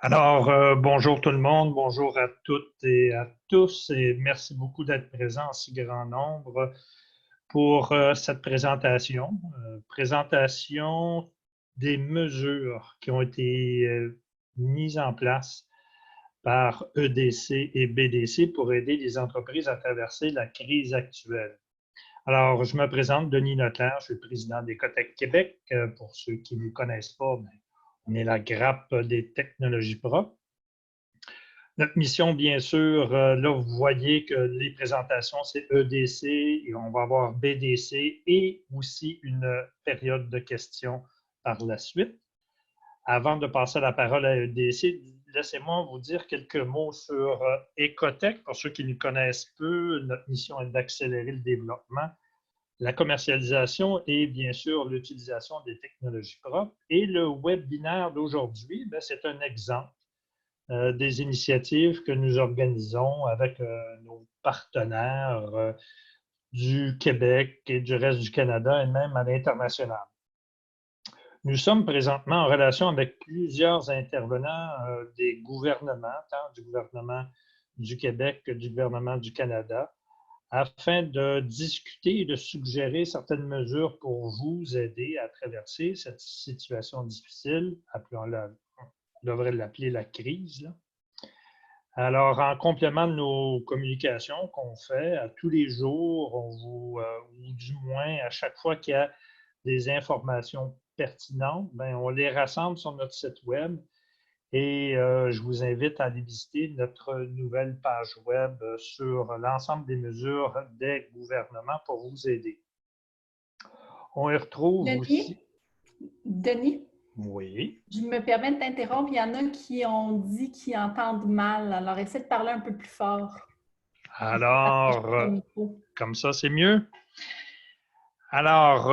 Bonjour tout le monde, bonjour à toutes et à tous, et merci beaucoup d'être présents en si grand nombre pour cette présentation. Présentation des mesures qui ont été mises en place par EDC et BDC pour aider les entreprises à traverser la crise actuelle. Alors, je me présente, Denis Leclerc, je suis le président d'Ecotech Québec. Pour ceux qui ne nous connaissent pas, on est la grappe des technologies propres. Notre mission, bien sûr, là, vous voyez que les présentations, c'est EDC et on va avoir BDC et aussi une période de questions par la suite. Avant de passer la parole à EDC, laissez-moi vous dire quelques mots sur Ecotech. Pour ceux qui nous connaissent peu, notre mission est d'accélérer le développement, la commercialisation et bien sûr l'utilisation des technologies propres. Et le webinaire d'aujourd'hui, c'est un exemple des initiatives que nous organisons avec nos partenaires du Québec et du reste du Canada et même à l'international. Nous sommes présentement en relation avec plusieurs intervenants des gouvernements, tant du gouvernement du Québec que du gouvernement du Canada, afin de discuter et de suggérer certaines mesures pour vous aider à traverser cette situation difficile, appelons-la, on devrait l'appeler la crise, là. Alors, en complément de nos communications qu'on fait à tous les jours, ou du moins à chaque fois qu'il y a des informations pertinentes, on les rassemble sur notre site web et je vous invite à aller visiter notre nouvelle page web sur l'ensemble des mesures des gouvernements pour vous aider. On y retrouve aussi… Denis, Oui. je me permets de t'interrompre. Il y en a qui ont dit qu'ils entendent mal. Alors, essaie de parler un peu plus fort. Alors, comme ça, c'est mieux. Alors,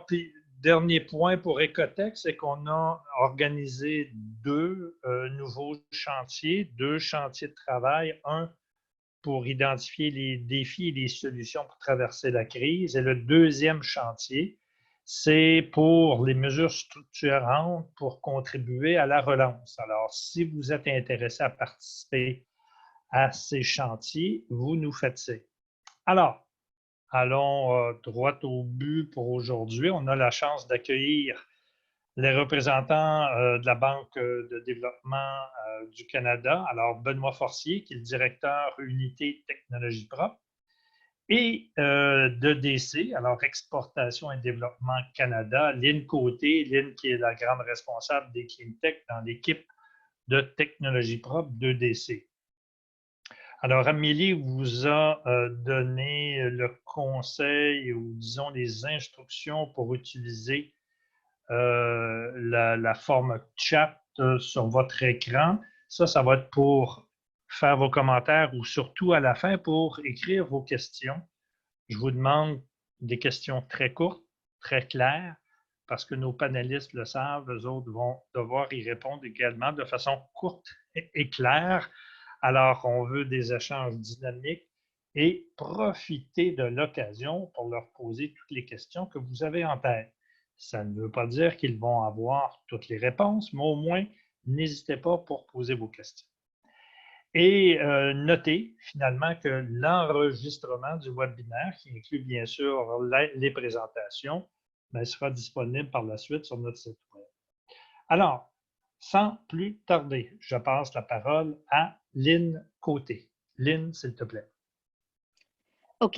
puis, dernier point pour Ecotech, c'est qu'on a organisé deux nouveaux chantiers, deux chantiers de travail, un pour identifier les défis et les solutions pour traverser la crise, et le deuxième chantier, c'est pour les mesures structurantes pour contribuer à la relance. Alors, si vous êtes intéressé à participer à ces chantiers, vous nous faites signe. Alors, allons droit au but pour aujourd'hui. On a la chance d'accueillir les représentants de la Banque de développement du Canada. Alors, Benoît Forcier, qui est le directeur Unité Technologie Propre, et de DC, alors Exportation et Développement Canada, Lynn Côté, Lynn qui est la grande responsable des Cleantech dans l'équipe de Technologie Propre de DC. Alors, Amélie vous a donné le conseil ou disons les instructions pour utiliser la forme chat sur votre écran. Ça va être pour faire vos commentaires ou surtout à la fin pour écrire vos questions. Je vous demande des questions très courtes, très claires, parce que nos panélistes le savent, eux autres vont devoir y répondre également de façon courte et claire. Alors, on veut des échanges dynamiques et profiter de l'occasion pour leur poser toutes les questions que vous avez en tête. Ça ne veut pas dire qu'ils vont avoir toutes les réponses, mais au moins, n'hésitez pas pour poser vos questions. Et notez finalement que l'enregistrement du webinaire, qui inclut bien sûr les présentations, sera disponible par la suite sur notre site web. Alors, sans plus tarder, je passe la parole à Lynn Côté. Lynn, s'il te plaît. OK.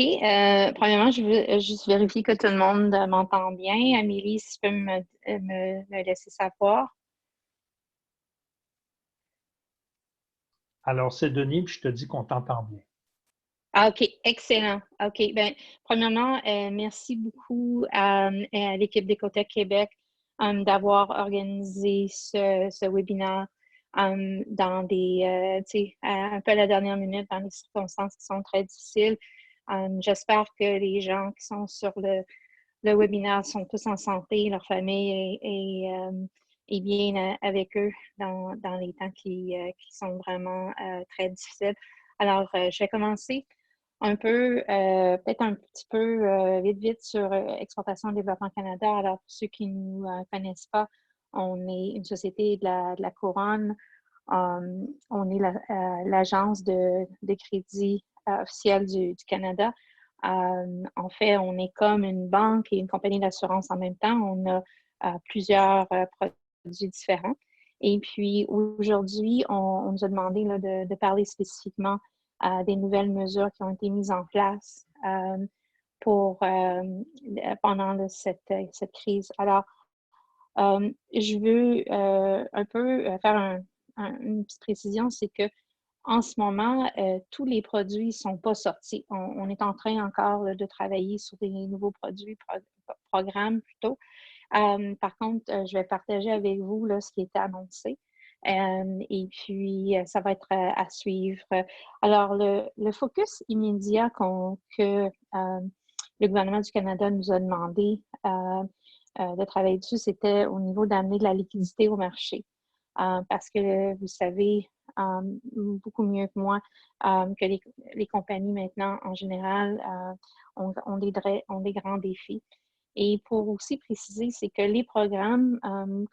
Premièrement, je veux juste vérifier que tout le monde m'entend bien. Amélie, si tu peux me laisser savoir. Alors, c'est Denis, puis je te dis qu'on t'entend bien. Ah, OK. Excellent. OK. Premièrement, merci beaucoup à l'équipe d'Ecotech Québec d'avoir organisé ce webinaire dans des, un peu à la dernière minute, dans des circonstances qui sont très difficiles. J'espère que les gens qui sont sur le webinaire sont tous en santé, leur famille est bien avec eux dans les temps qui sont vraiment très difficiles. Alors, je vais commencer un peu, peut-être un petit peu vite sur Exportation et Développement Canada. Alors, pour ceux qui ne nous connaissent pas, On est une société de la couronne. On est l'agence de crédit officielle du Canada. En fait, on est comme une banque et une compagnie d'assurance en même temps. On a plusieurs produits différents. Et puis, aujourd'hui, on nous a demandé là, de parler spécifiquement des nouvelles mesures qui ont été mises en place pendant cette crise. Alors, je veux un peu faire une petite précision, c'est que en ce moment, tous les produits ne sont pas sortis. On est en train encore de travailler sur des nouveaux produits, programmes plutôt. Par contre, je vais partager avec vous là, ce qui est annoncé. Et puis, ça va être à suivre. Alors, le focus immédiat que le gouvernement du Canada nous a demandé de travailler dessus, c'était au niveau d'amener de la liquidité au marché. Parce que vous savez beaucoup mieux que moi que les compagnies maintenant, en général, ont des grands défis. Et pour aussi préciser, c'est que les programmes dont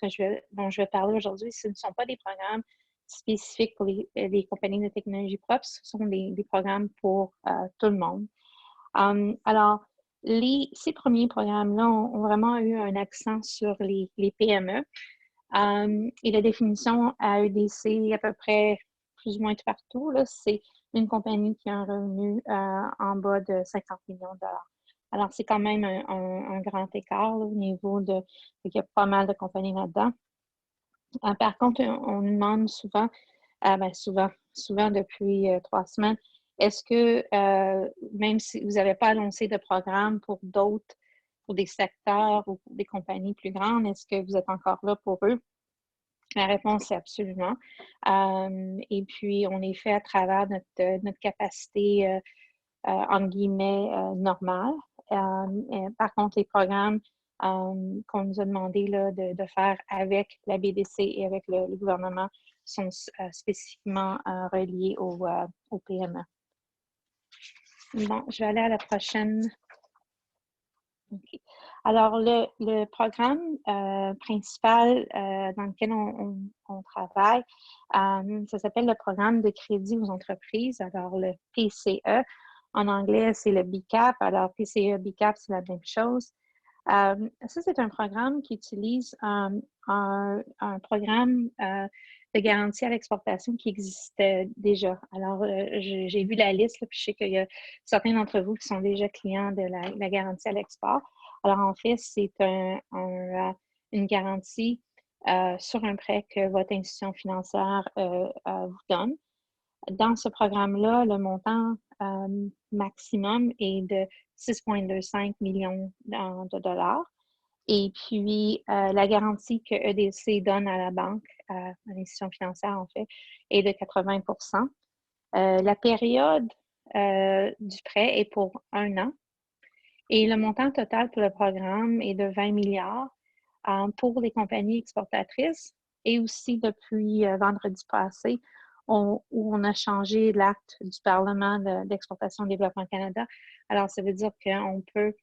je vais parler aujourd'hui, ce ne sont pas des programmes spécifiques pour les compagnies de technologie propre, ce sont des programmes pour tout le monde. Alors, ces premiers programmes-là ont vraiment eu un accent sur les PME. Et la définition à EDC, à peu près plus ou moins tout partout, c'est une compagnie qui a un revenu en bas de 50 millions de dollars. Alors, c'est quand même un grand écart là, au niveau de... Il y a pas mal de compagnies là-dedans. Par contre, on nous demande souvent, souvent depuis 3 semaines, est-ce que même si vous n'avez pas annoncé de programme pour des secteurs ou pour des compagnies plus grandes, est-ce que vous êtes encore là pour eux? La réponse est absolument. Et puis, on est fait à travers notre capacité, entre guillemets, normale. Par contre, les programmes qu'on nous a demandé là, de faire avec la BDC et avec le gouvernement sont spécifiquement reliés au PME. Bon, je vais aller à la prochaine. Okay. Alors, le programme principal dans lequel on travaille, ça s'appelle le programme de crédit aux entreprises, alors le PCE. En anglais, c'est le BCAP. Alors, PCE, BCAP, c'est la même chose. Ça, c'est un programme qui utilise un programme de garantie à l'exportation qui existait déjà. Alors, j'ai vu la liste, là, puis je sais qu'il y a certains d'entre vous qui sont déjà clients de la garantie à l'export. Alors, en fait, c'est une garantie sur un prêt que votre institution financière vous donne. Dans ce programme-là, le montant maximum est de 6,25 millions de dollars. Et puis, la garantie que EDC donne à la banque, à l'institution financière, en fait, est de 80 La période du prêt est pour 1 an. Et le montant total pour le programme est de 20 milliards pour les compagnies exportatrices. Et aussi, depuis vendredi passé, où on a changé l'acte du Parlement d'exportation et développement Canada. Alors, ça veut dire qu'on peut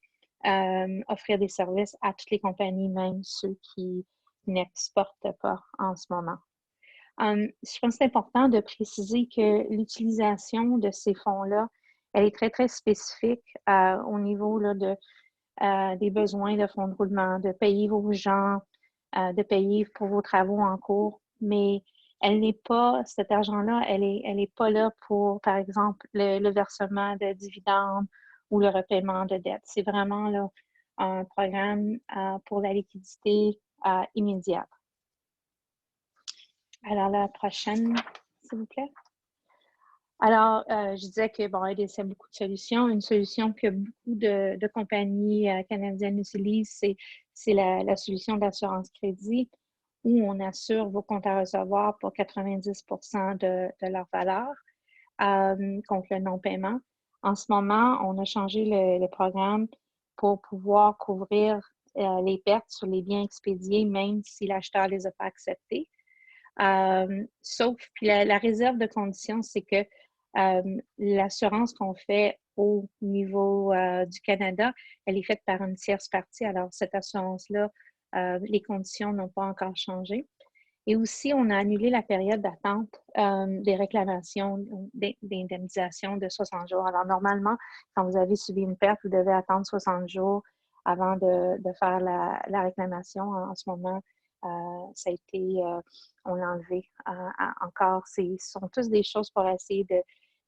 offrir des services à toutes les compagnies, même ceux qui n'exportent pas en ce moment. Je pense que c'est important de préciser que l'utilisation de ces fonds-là, elle est très, très spécifique au niveau là, des besoins de fonds de roulement, de payer vos gens, de payer pour vos travaux en cours, mais cet argent-là, elle est pas là pour, par exemple, le versement de dividendes ou le repaiement de dettes. C'est vraiment là, un programme pour la liquidité immédiate. Alors, la prochaine, s'il vous plaît. Alors, je disais que, bon, EDC a beaucoup de solutions. Une solution que beaucoup de compagnies canadiennes utilisent, c'est la solution d'assurance crédit où on assure vos comptes à recevoir pour 90 de leur valeur contre le non-paiement. En ce moment, on a changé le programme pour pouvoir couvrir les pertes sur les biens expédiés, même si l'acheteur ne les a pas acceptés. Puis la réserve de conditions, c'est que l'assurance qu'on fait au niveau du Canada, elle est faite par une tierce partie. Alors, cette assurance-là les conditions n'ont pas encore changé. Et aussi, on a annulé la période d'attente des réclamations d'indemnisation de 60 jours. Alors, normalement, quand vous avez subi une perte, vous devez attendre 60 jours avant de faire la réclamation. En ce moment, ça a été, on l'a enlevé encore. Ce sont tous des choses pour essayer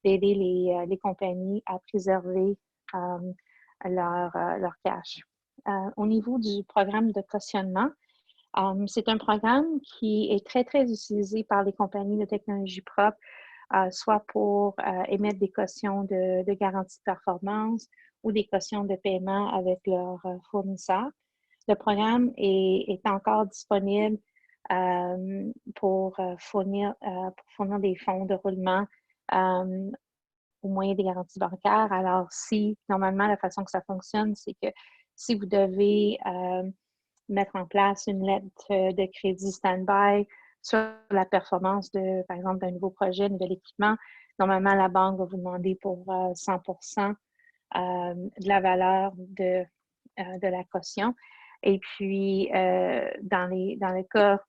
d'aider les compagnies à préserver leur cash. Au niveau du programme de cautionnement, c'est un programme qui est très, très utilisé par les compagnies de technologie propre, soit pour émettre des cautions de garantie de performance ou des cautions de paiement avec leurs fournisseurs. Le programme est encore disponible pour fournir des fonds de roulement au moyen des garanties bancaires. Alors, normalement, la façon que ça fonctionne, c'est que si vous devez mettre en place une lettre de crédit stand-by sur la performance par exemple, d'un nouveau projet, un nouvel équipement. Normalement, la banque va vous demander pour 100% de la valeur de la caution. Et puis, dans le cas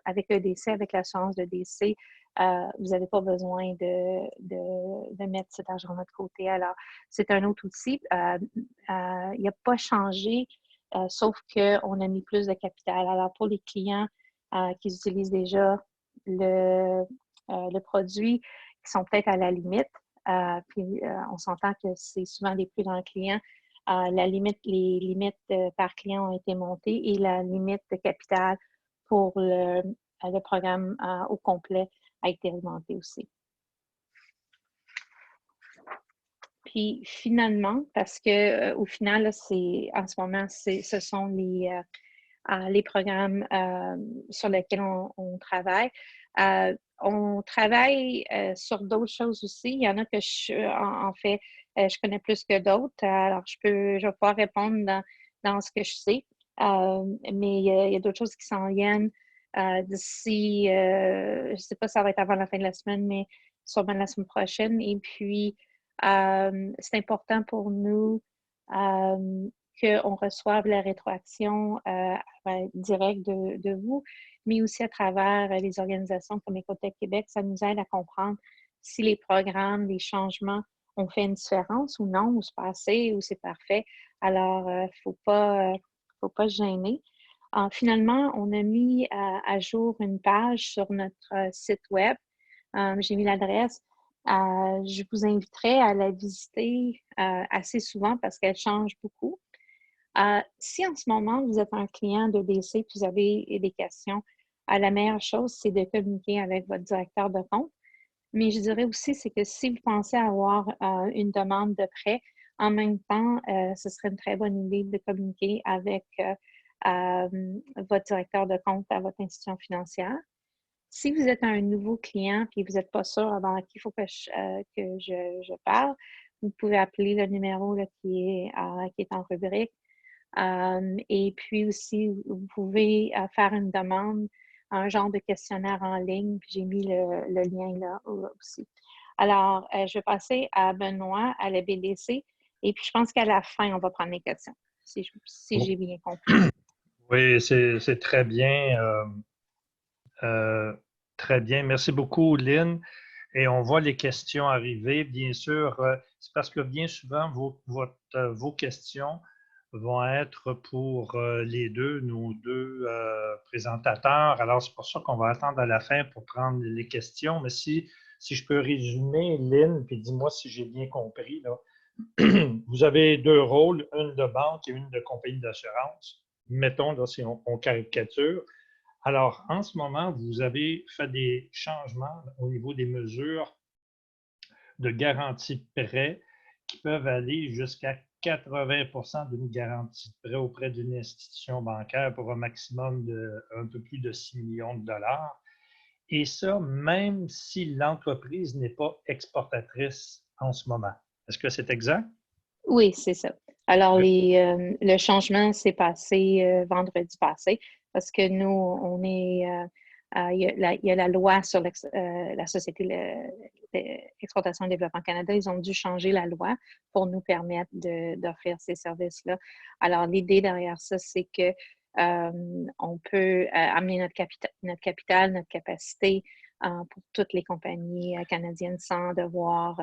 avec le décès, avec l'assurance de décès, vous n'avez pas besoin de mettre cet argent-là de côté. Alors, c'est un autre outil. Il n'a pas changé, sauf qu'on a mis plus de capital. Alors, pour les clients qui utilisent déjà le produit, qui sont peut-être à la limite, puis on s'entend que c'est souvent des plus grands clients, les limites par client ont été montées et la limite de capital pour le programme au complet a été augmentée aussi. Puis finalement, parce que au final, en ce moment, ce sont les programmes sur lesquels on travaille. On travaille sur d'autres choses aussi. Il y en a que en fait, je connais plus que d'autres. Alors, je vais pouvoir répondre dans ce que je sais. Mais il y a d'autres choses qui s'en viennent d'ici, je ne sais pas si ça va être avant la fin de la semaine, mais sûrement la semaine prochaine. Et puis, c'est important pour nous qu'on reçoive la rétroaction directe de vous, mais aussi à travers les organisations comme Écotech Québec. Ça nous aide à comprendre si les programmes, les changements ont fait une différence ou non, ou c'est pas assez, ou c'est parfait. Alors, il ne faut pas se gêner. Finalement, on a mis à jour une page sur notre site web. J'ai mis l'adresse. Je vous inviterai à la visiter assez souvent parce qu'elle change beaucoup. Si en ce moment, vous êtes un client de DC et vous avez des questions, la meilleure chose, c'est de communiquer avec votre directeur de compte. Mais je dirais aussi, c'est que si vous pensez avoir une demande de prêt, en même temps, ce serait une très bonne idée de communiquer avec votre directeur de compte à votre institution financière. Si vous êtes un nouveau client et vous n'êtes pas sûr dans qui il faut que je parle, vous pouvez appeler le numéro là, qui est en rubrique. Et puis aussi, vous pouvez faire une demande, un genre de questionnaire en ligne. Puis j'ai mis le lien là aussi. Alors, je vais passer à Benoît, à la BDC. Et puis, je pense qu'à la fin, on va prendre les questions, si j'ai bien compris. Oui, c'est très bien. Très bien. Merci beaucoup, Lynn. Et on voit les questions arriver. Bien sûr, c'est parce que bien souvent, vos questions vont être pour nos deux présentateurs. Alors, c'est pour ça qu'on va attendre à la fin pour prendre les questions. Mais si je peux résumer, Lynn, puis dis-moi si j'ai bien compris, là. Vous avez deux rôles, une de banque et une de compagnie d'assurance. Mettons, là, si on caricature. Alors, en ce moment, vous avez fait des changements au niveau des mesures de garantie de prêt qui peuvent aller jusqu'à 80% d'une garantie de prêt auprès d'une institution bancaire pour un maximum de un peu plus de 6 millions de dollars. Et ça, même si l'entreprise n'est pas exportatrice en ce moment. Est-ce que c'est exact? Oui, c'est ça. Alors, le changement s'est passé vendredi passé parce que nous, on est, il y a la loi sur la Société d'exportation et développement Canada. Ils ont dû changer la loi pour nous permettre d'offrir ces services-là. Alors, l'idée derrière ça, c'est que on peut amener notre capital, notre capacité pour toutes les compagnies canadiennes sans devoir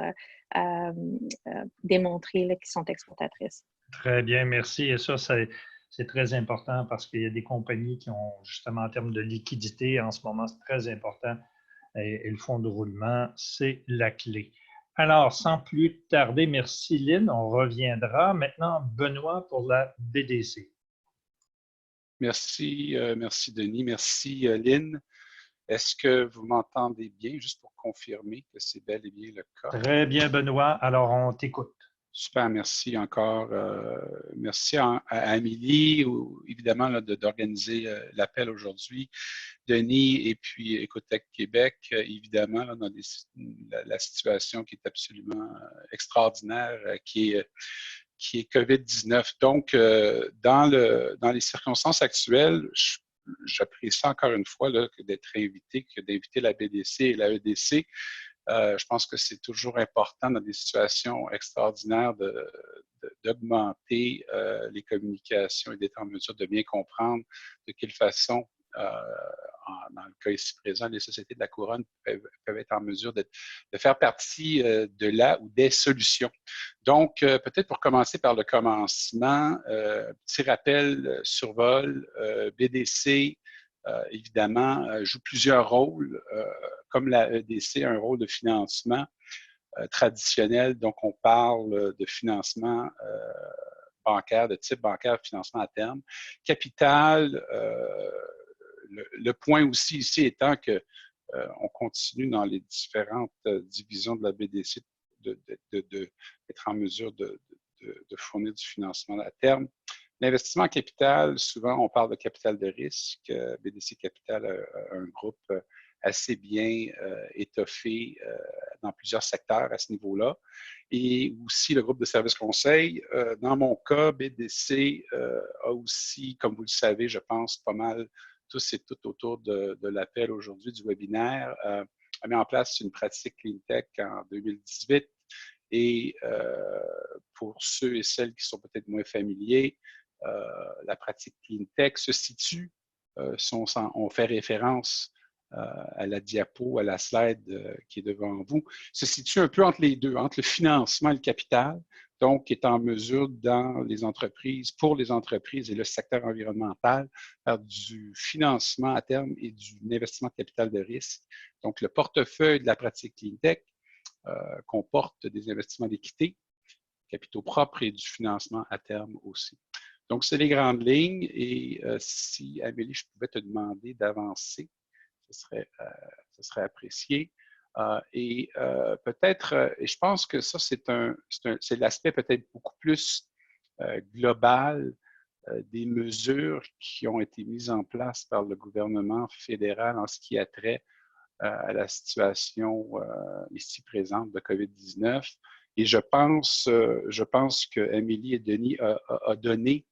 démontrer qu'ils sont exportatrices. Très bien, merci. Et ça, c'est très important parce qu'il y a des compagnies qui ont, justement, en termes de liquidité, en ce moment, c'est très important. Et le fonds de roulement, c'est la clé. Alors, sans plus tarder, merci Lynn. On reviendra. Maintenant, Benoît pour la BDC. Merci, merci Denis, merci Lynn. Est-ce que vous m'entendez bien, juste pour confirmer que c'est bel et bien le cas? Très bien, Benoît. Alors, on t'écoute. Super, merci encore. Merci à Amélie, évidemment, d'organiser l'appel aujourd'hui. Denis et puis Écotech Québec, évidemment, là, dans la situation qui est absolument extraordinaire, qui est COVID-19. Donc, dans les circonstances actuelles, j'apprécie encore une fois d'être invité, d'inviter la BDC et la EDC. Je pense que c'est toujours important dans des situations extraordinaires d'augmenter les communications et d'être en mesure de bien comprendre de quelle façon, dans le cas ici présent, les sociétés de la couronne peuvent être en mesure de faire partie de la ou des solutions. Donc, peut-être pour commencer par le commencement, petit rappel, survol, BDC, évidemment, joue plusieurs rôles, comme la EDC, un rôle de financement traditionnel. Donc, on parle de financement bancaire, de type bancaire, financement à terme. Capital, le point aussi ici étant que on continue dans les différentes divisions de la BDC d'être en mesure de fournir du financement à terme. L'investissement en capital, souvent, on parle de capital de risque. BDC Capital a un groupe assez bien étoffé dans plusieurs secteurs à ce niveau-là. Et aussi le groupe de services conseil. Dans mon cas, BDC a aussi, comme vous le savez, je pense pas mal tous et toutes autour de l'appel aujourd'hui, du webinaire, a mis en place une pratique CleanTech en 2018. Et pour ceux et celles qui sont peut-être moins familiers, la pratique CleanTech se situe, on fait référence à la diapo, à la slide qui est devant vous, se situe un peu entre les deux, entre le financement et le capital, donc est en mesure dans les entreprises, pour les entreprises et le secteur environnemental, faire du financement à terme et du investissement de capital de risque. Donc, le portefeuille de la pratique CleanTech comporte des investissements d'équité, capitaux propres et du financement à terme aussi. Donc, c'est les grandes lignes et si, Amélie, je pouvais te demander d'avancer, ce serait apprécié. Et peut-être, et je pense que ça, c'est l'aspect peut-être beaucoup plus global des mesures qui ont été mises en place par le gouvernement fédéral en ce qui a trait à la situation ici présente de COVID-19. Et je pense que Amélie et Denis a donné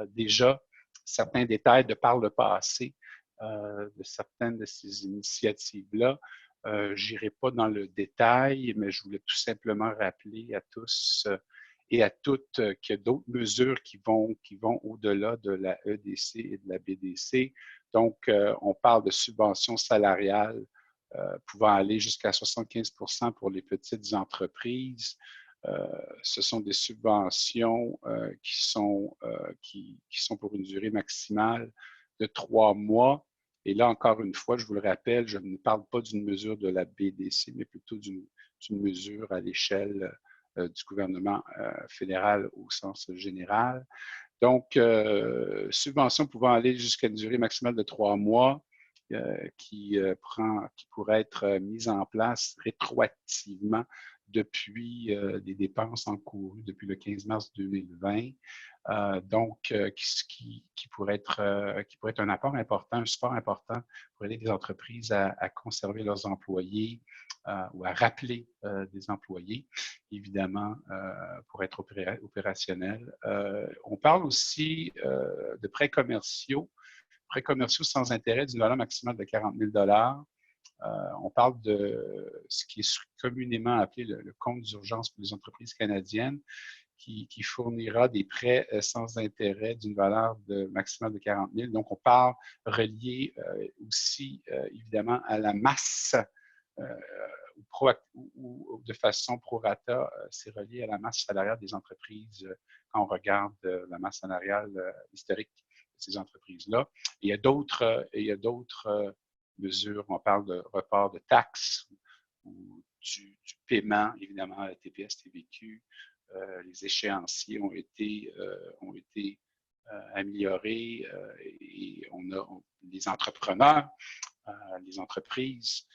déjà certains détails de par le passé de certaines de ces initiatives-là. Je n'irai pas dans le détail, mais je voulais tout simplement rappeler à tous et à toutes qu'il y a d'autres mesures qui vont au-delà de la EDC et de la BDC. Donc, on parle de subventions salariales pouvant aller jusqu'à 75% pour les petites entreprises. Ce sont des subventions qui sont pour une durée maximale de 3 mois. Et là, encore une fois, je vous le rappelle, je ne parle pas d'une mesure de la BDC, mais plutôt d'une mesure à l'échelle du gouvernement fédéral au sens général. Donc, subventions pouvant aller jusqu'à une durée maximale de 3 mois qui pourrait être mise en place rétroactivement depuis des dépenses encourues depuis le 15 mars 2020. Donc, qui pourrait être un apport important, un support important pour aider les entreprises à conserver leurs employés ou à rappeler des employés, évidemment, pour être opérationnels. On parle aussi de prêts commerciaux sans intérêt d'une valeur maximale de 40 000 $. On parle de ce qui est communément appelé le compte d'urgence pour les entreprises canadiennes, qui fournira des prêts sans intérêt d'une valeur maximale de 40 000. Donc, on parle relié aussi, évidemment, à la masse ou de façon prorata, c'est relié à la masse salariale des entreprises quand on regarde la masse salariale historique de ces entreprises-là. Il y a d'autres mesures, on parle de report de taxes ou du paiement, évidemment, TPS, TVQ. Les échéanciers ont été améliorés et les entrepreneurs, les entreprises,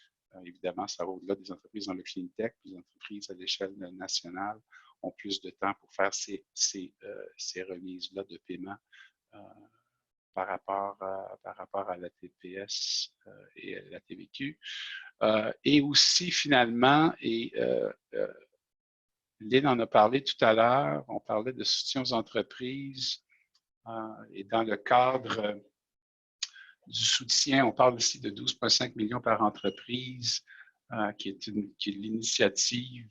évidemment, ça va au-delà des entreprises dans le clean tech, les entreprises à l'échelle nationale ont plus de temps pour faire ces remises-là de paiement par rapport à la TPS et la TVQ. Et aussi, finalement, Lynn en a parlé tout à l'heure, on parlait de soutien aux entreprises et dans le cadre du soutien, on parle aussi de 12,5 millions par entreprise, qui est l'initiative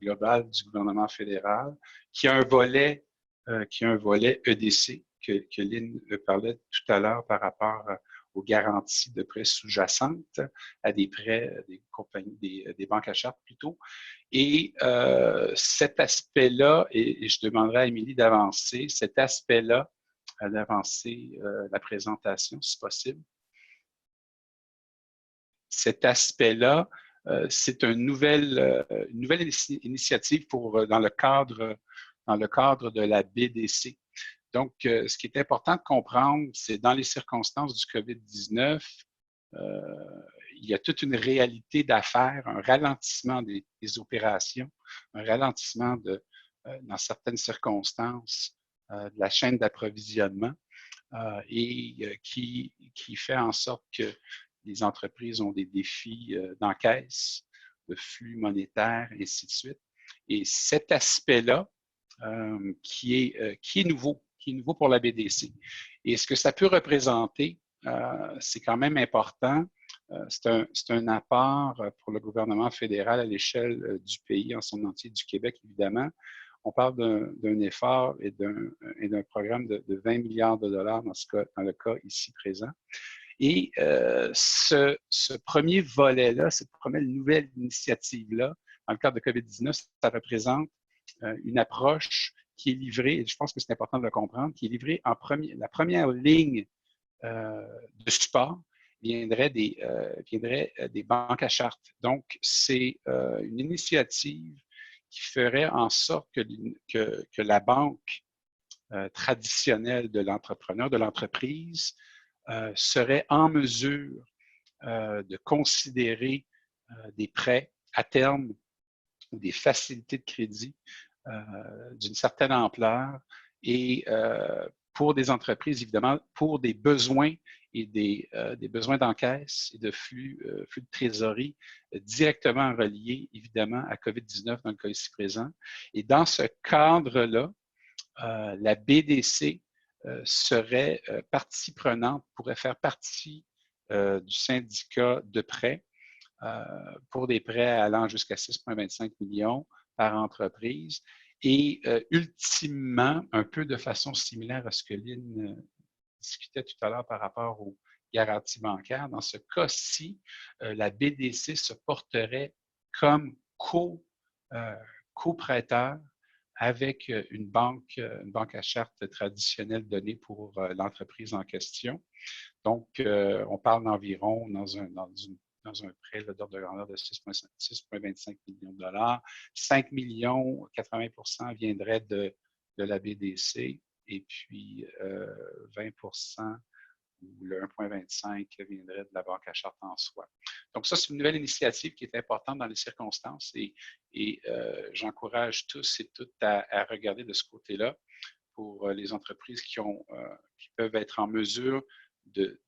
globale du gouvernement fédéral, qui a un volet EDC, que Lynn parlait tout à l'heure par rapport aux garanties de prêts sous-jacentes à des prêts des compagnies, des banques à charte plutôt. Et cet aspect-là, et je demanderai à Émilie d'avancer, cet aspect-là, d'avancer la présentation, si possible. Cet aspect-là, c'est une nouvelle initiative dans le cadre de la BDC. Donc, ce qui est important de comprendre, c'est dans les circonstances du COVID-19, il y a toute une réalité d'affaires, un ralentissement des opérations, un ralentissement dans certaines circonstances de la chaîne d'approvisionnement et qui fait en sorte que les entreprises ont des défis d'encaisse, de flux monétaires, et ainsi de suite. Et cet aspect-là, qui est nouveau pour la BDC. Et ce que ça peut représenter, c'est quand même important. C'est un apport pour le gouvernement fédéral à l'échelle du pays en son entier, du Québec évidemment. On parle d'un effort et d'un programme de 20 milliards de dollars dans le cas ici présent. Et ce premier volet-là, cette première nouvelle initiative-là, dans le cadre de COVID-19, ça représente une approche qui est livrée, et je pense que c'est important de le comprendre, qui est livrée la première ligne de support viendrait des banques à charte. Donc, c'est une initiative qui ferait en sorte que la banque traditionnelle de l'entrepreneur, de l'entreprise, serait en mesure de considérer des prêts à terme ou des facilités de crédit d'une certaine ampleur et pour des entreprises, évidemment, pour des besoins et des besoins d'encaisse et de flux de trésorerie directement reliés, évidemment, à COVID-19 dans le cas ici présent. Et dans ce cadre-là, la BDC serait partie prenante, pourrait faire partie du syndicat de prêts pour des prêts allant jusqu'à 6,25 millions par entreprise. Et ultimement, un peu de façon similaire à ce que Lynn discutait tout à l'heure par rapport aux garanties bancaires, dans ce cas-ci, la BDC se porterait comme co-prêteur avec une banque à charte traditionnelle donnée pour l'entreprise en question. Donc, on parle d'environ, dans un prêt d'ordre de grandeur de 6,25 millions de dollars, 5 millions, 80 % viendrait de la BDC et puis 20 % ou le 1,25 viendrait de la banque à charte en soi. Donc ça, c'est une nouvelle initiative qui est importante dans les circonstances et j'encourage tous et toutes à regarder de ce côté-là pour les entreprises qui peuvent être en mesure de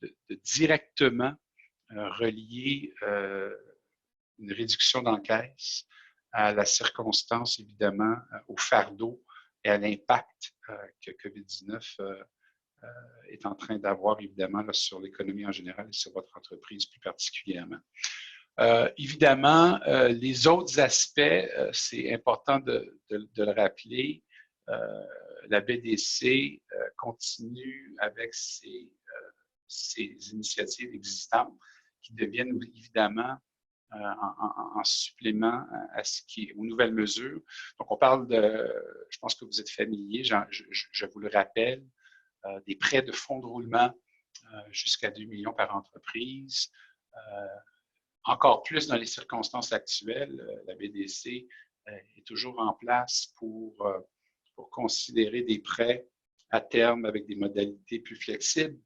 directement relier une réduction d'encaisse à la circonstance, évidemment, au fardeau et à l'impact que COVID-19 est en train d'avoir, évidemment, là, sur l'économie en général et sur votre entreprise plus particulièrement. Évidemment, les autres aspects, c'est important de le rappeler, la BDC continue avec ses initiatives existantes qui deviennent évidemment en supplément à ce qui est aux nouvelles mesures. Donc, on parle de, je pense que vous êtes familier, je vous le rappelle, des prêts de fonds de roulement jusqu'à 2 millions par entreprise. Encore plus dans les circonstances actuelles, la BDC est toujours en place pour considérer des prêts à terme avec des modalités plus flexibles,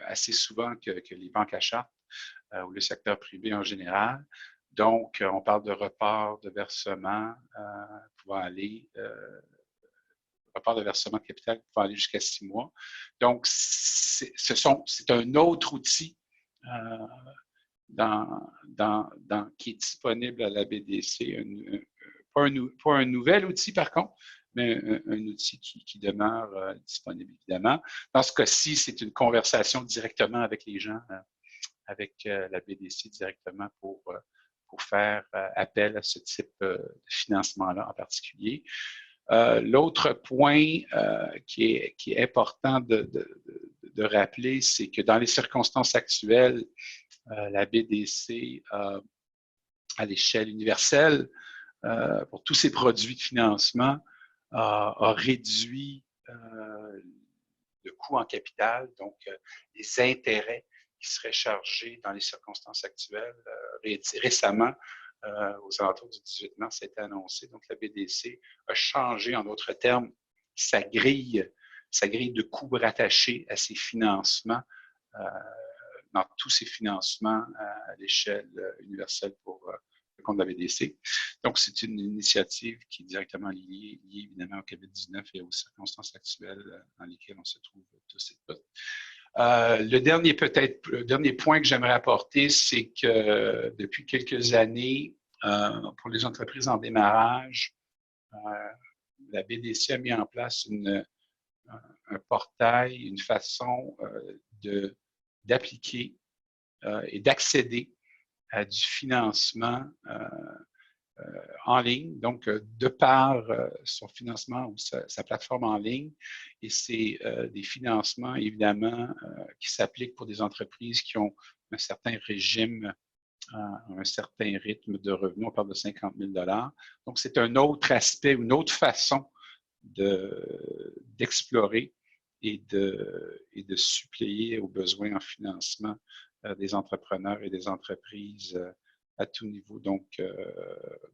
assez souvent que les banques à charte ou le secteur privé en général. Donc, on parle de report de versement pouvant aller, report de versement de capital pouvant aller jusqu'à 6 mois. Donc, c'est un autre outil qui est disponible à la BDC, pas un nouvel outil par contre, mais un outil qui demeure disponible évidemment. Dans ce cas-ci, c'est une conversation directement avec les gens, avec la BDC directement pour faire appel à ce type de financement-là en particulier. L'autre point qui est important de rappeler, c'est que dans les circonstances actuelles, la BDC, à l'échelle universelle, pour tous ses produits de financement, a réduit le coût en capital, donc les intérêts qui seraient chargés dans les circonstances actuelles. Récemment, aux alentours du 18 mars, ça a été annoncé. Donc, la BDC a changé, en d'autres termes, sa grille de coûts rattachés à ses financements, dans tous ses financements à l'échelle universelle pour le compte de la BDC. Donc, c'est une initiative qui est directement liée évidemment au COVID-19 et aux circonstances actuelles dans lesquelles on se trouve tous et toutes. Le dernier point que j'aimerais apporter, c'est que depuis quelques années, pour les entreprises en démarrage, la BDC a mis en place un portail, une façon d'appliquer et d'accéder à du financement en ligne, donc de par son financement ou sa plateforme en ligne. Et c'est des financements, évidemment, qui s'appliquent pour des entreprises qui ont un certain régime, un certain rythme de revenus. On parle de 50 000 $. Donc, c'est un autre aspect, une autre façon d'explorer et de suppléer aux besoins en financement des entrepreneurs et des entreprises à tout niveau. Donc,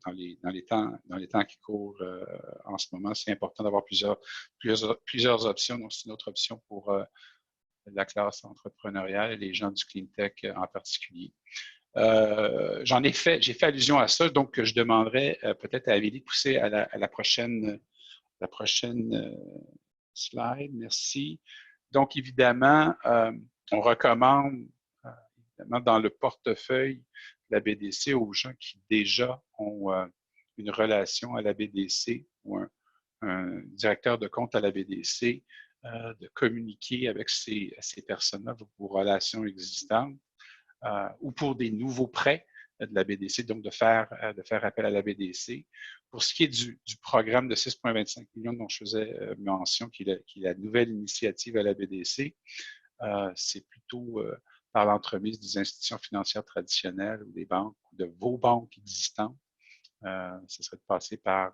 dans les temps qui courent en ce moment, c'est important d'avoir plusieurs options. Donc, c'est une autre option pour la classe entrepreneuriale et les gens du clean tech en particulier. J'ai fait allusion à ça, donc je demanderais peut-être à Amélie de pousser à la prochaine slide. Merci. Donc, évidemment, on recommande évidemment dans le portefeuille de la BDC aux gens qui déjà ont une relation à la BDC ou un directeur de compte à la BDC, de communiquer avec ces personnes-là pour vos relations existantes ou pour des nouveaux prêts de la BDC, donc de faire appel à la BDC. Pour ce qui est du programme de 6,25 millions dont je faisais mention, qui est la nouvelle initiative à la BDC, c'est plutôt par l'entremise des institutions financières traditionnelles ou des banques ou de vos banques existantes. Ce serait de passer par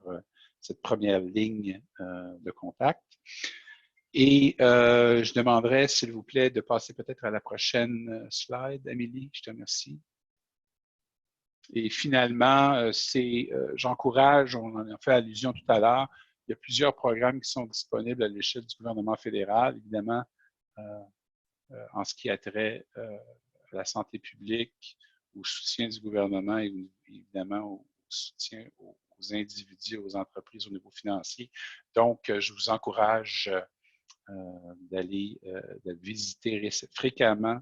cette première ligne de contact. Et je demanderais, s'il vous plaît, de passer peut-être à la prochaine slide. Amélie, je te remercie. Et finalement, j'encourage, on en a fait allusion tout à l'heure, il y a plusieurs programmes qui sont disponibles à l'échelle du gouvernement fédéral, évidemment, en ce qui a trait à la santé publique, au soutien du gouvernement et évidemment au soutien aux individus, aux entreprises au niveau financier. Donc, je vous encourage d'aller visiter fréquemment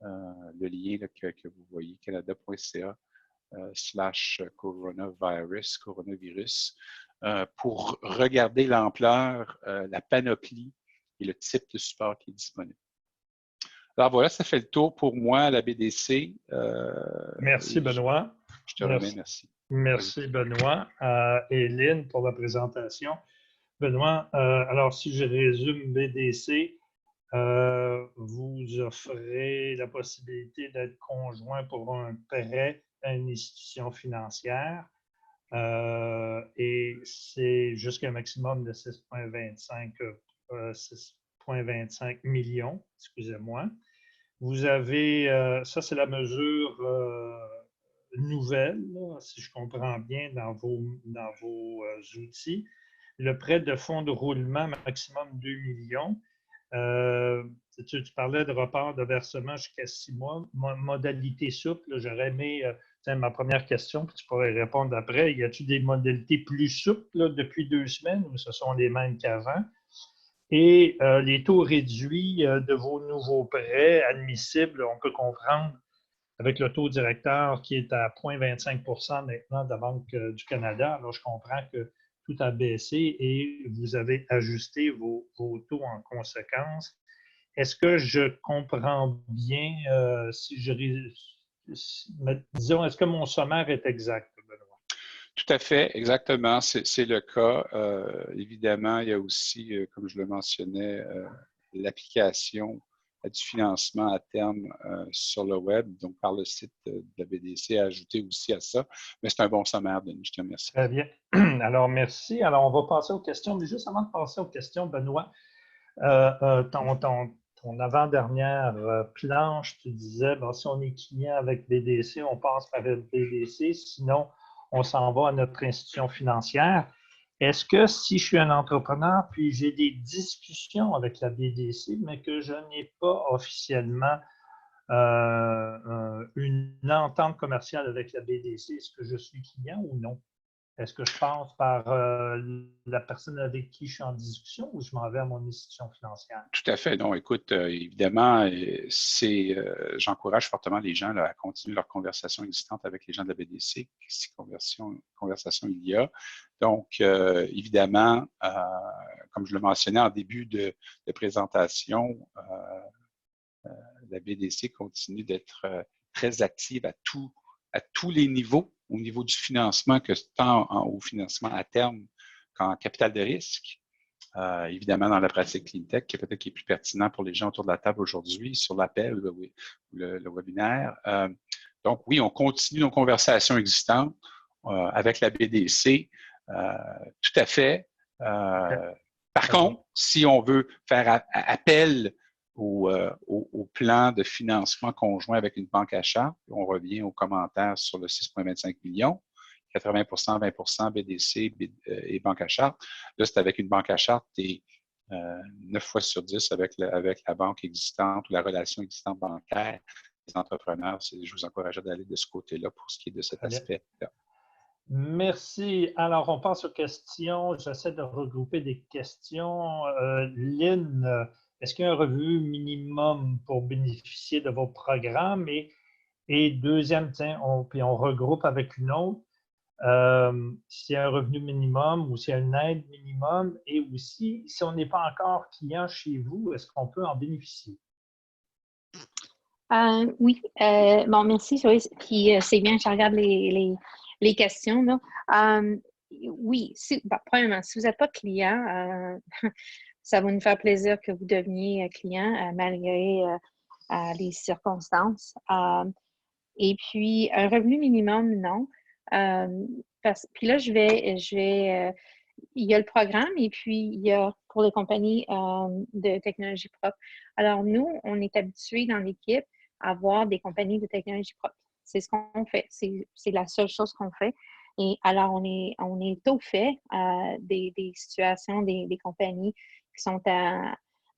le lien là, que vous voyez, canada.ca /coronavirus, pour regarder l'ampleur, la panoplie et le type de support qui est disponible. Alors voilà, ça fait le tour pour moi à la BDC. Merci, Benoît. Je te remercie. Merci, Benoît. Éline, pour la présentation. Benoît, alors si je résume BDC, vous offrez la possibilité d'être conjoint pour un prêt à une institution financière et c'est jusqu'à un maximum de 6,25 millions, excusez-moi. Vous avez, ça c'est la mesure nouvelle, là, si je comprends bien, dans vos outils. Le prêt de fonds de roulement maximum 2 millions. Tu parlais de report de versement jusqu'à 6 mois. Modalité souple, j'aurais aimé, ma première question, puis tu pourrais répondre après. Y a-t-il des modalités plus souples là, depuis 2 semaines ou ce sont les mêmes qu'avant? Et les taux réduits de vos nouveaux prêts admissibles, on peut comprendre avec le taux directeur qui est à 0,25 maintenant de la Banque du Canada. Alors, je comprends que tout a baissé et vous avez ajusté vos taux en conséquence. Est-ce que je comprends bien, disons, est-ce que mon sommaire est exact, Benoît? Tout à fait, exactement, c'est le cas. Évidemment, il y a aussi, comme je le mentionnais, l'application du financement à terme sur le web, donc par le site de la BDC, ajouté aussi à ça. Mais c'est un bon sommaire, Denis, je te remercie. Très bien. Alors, merci. Alors, on va passer aux questions. Mais juste avant de passer aux questions, Benoît, ton avant-dernière planche, tu disais, bon, si on est client avec BDC, on passe par BDC, sinon, on s'en va à notre institution financière. Est-ce que si je suis un entrepreneur, puis j'ai des discussions avec la BDC, mais que je n'ai pas officiellement une entente commerciale avec la BDC, est-ce que je suis client ou non? Est-ce que je passe par la personne avec qui je suis en discussion ou je m'en vais à mon institution financière? Tout à fait. Non, écoute, évidemment, j'encourage fortement les gens là, à continuer leur conversation existante avec les gens de la BDC, si conversation il y a. Donc, évidemment, comme je le mentionnais en début de présentation, la BDC continue d'être très active à tous les niveaux, au niveau du financement, que tant au financement à terme qu'en capital de risque. Évidemment, dans la pratique CleanTech, qui est peut-être plus pertinent pour les gens autour de la table aujourd'hui, sur l'appel ou le webinaire. Donc, oui, on continue nos conversations existantes avec la BDC. Tout à fait. Par contre, si on veut faire appel au plan de financement conjoint avec une banque à charte, on revient aux commentaires sur le 6,25 millions. 80 20 BDC et banque à charte. Là, c'est avec une banque à charte et 9 fois sur 10 avec la banque existante ou la relation existante bancaire des entrepreneurs. Je vous encourage d'aller de ce côté-là pour ce qui est de cet aspect-là. Merci. Alors, on passe aux questions. J'essaie de regrouper des questions. Lynn, est-ce qu'il y a un revenu minimum pour bénéficier de vos programmes? Et deuxième, puis on regroupe avec une autre. S'il y a un revenu minimum ou s'il y a une aide minimum et aussi, si on n'est pas encore client chez vous, est-ce qu'on peut en bénéficier? Oui. Bon, merci, Joyce. Puis c'est bien, je regarde les questions. Là. Oui, premièrement, si vous n'êtes pas client, ça va nous faire plaisir que vous deveniez client malgré les circonstances. Et puis, un revenu minimum, non. Puis là, il y a le programme et puis il y a pour les compagnies de technologie propre. Alors, nous, on est habitués dans l'équipe à avoir des compagnies de technologie propre. C'est ce qu'on fait. C'est la seule chose qu'on fait. Et alors, on est au fait des situations des compagnies qui sont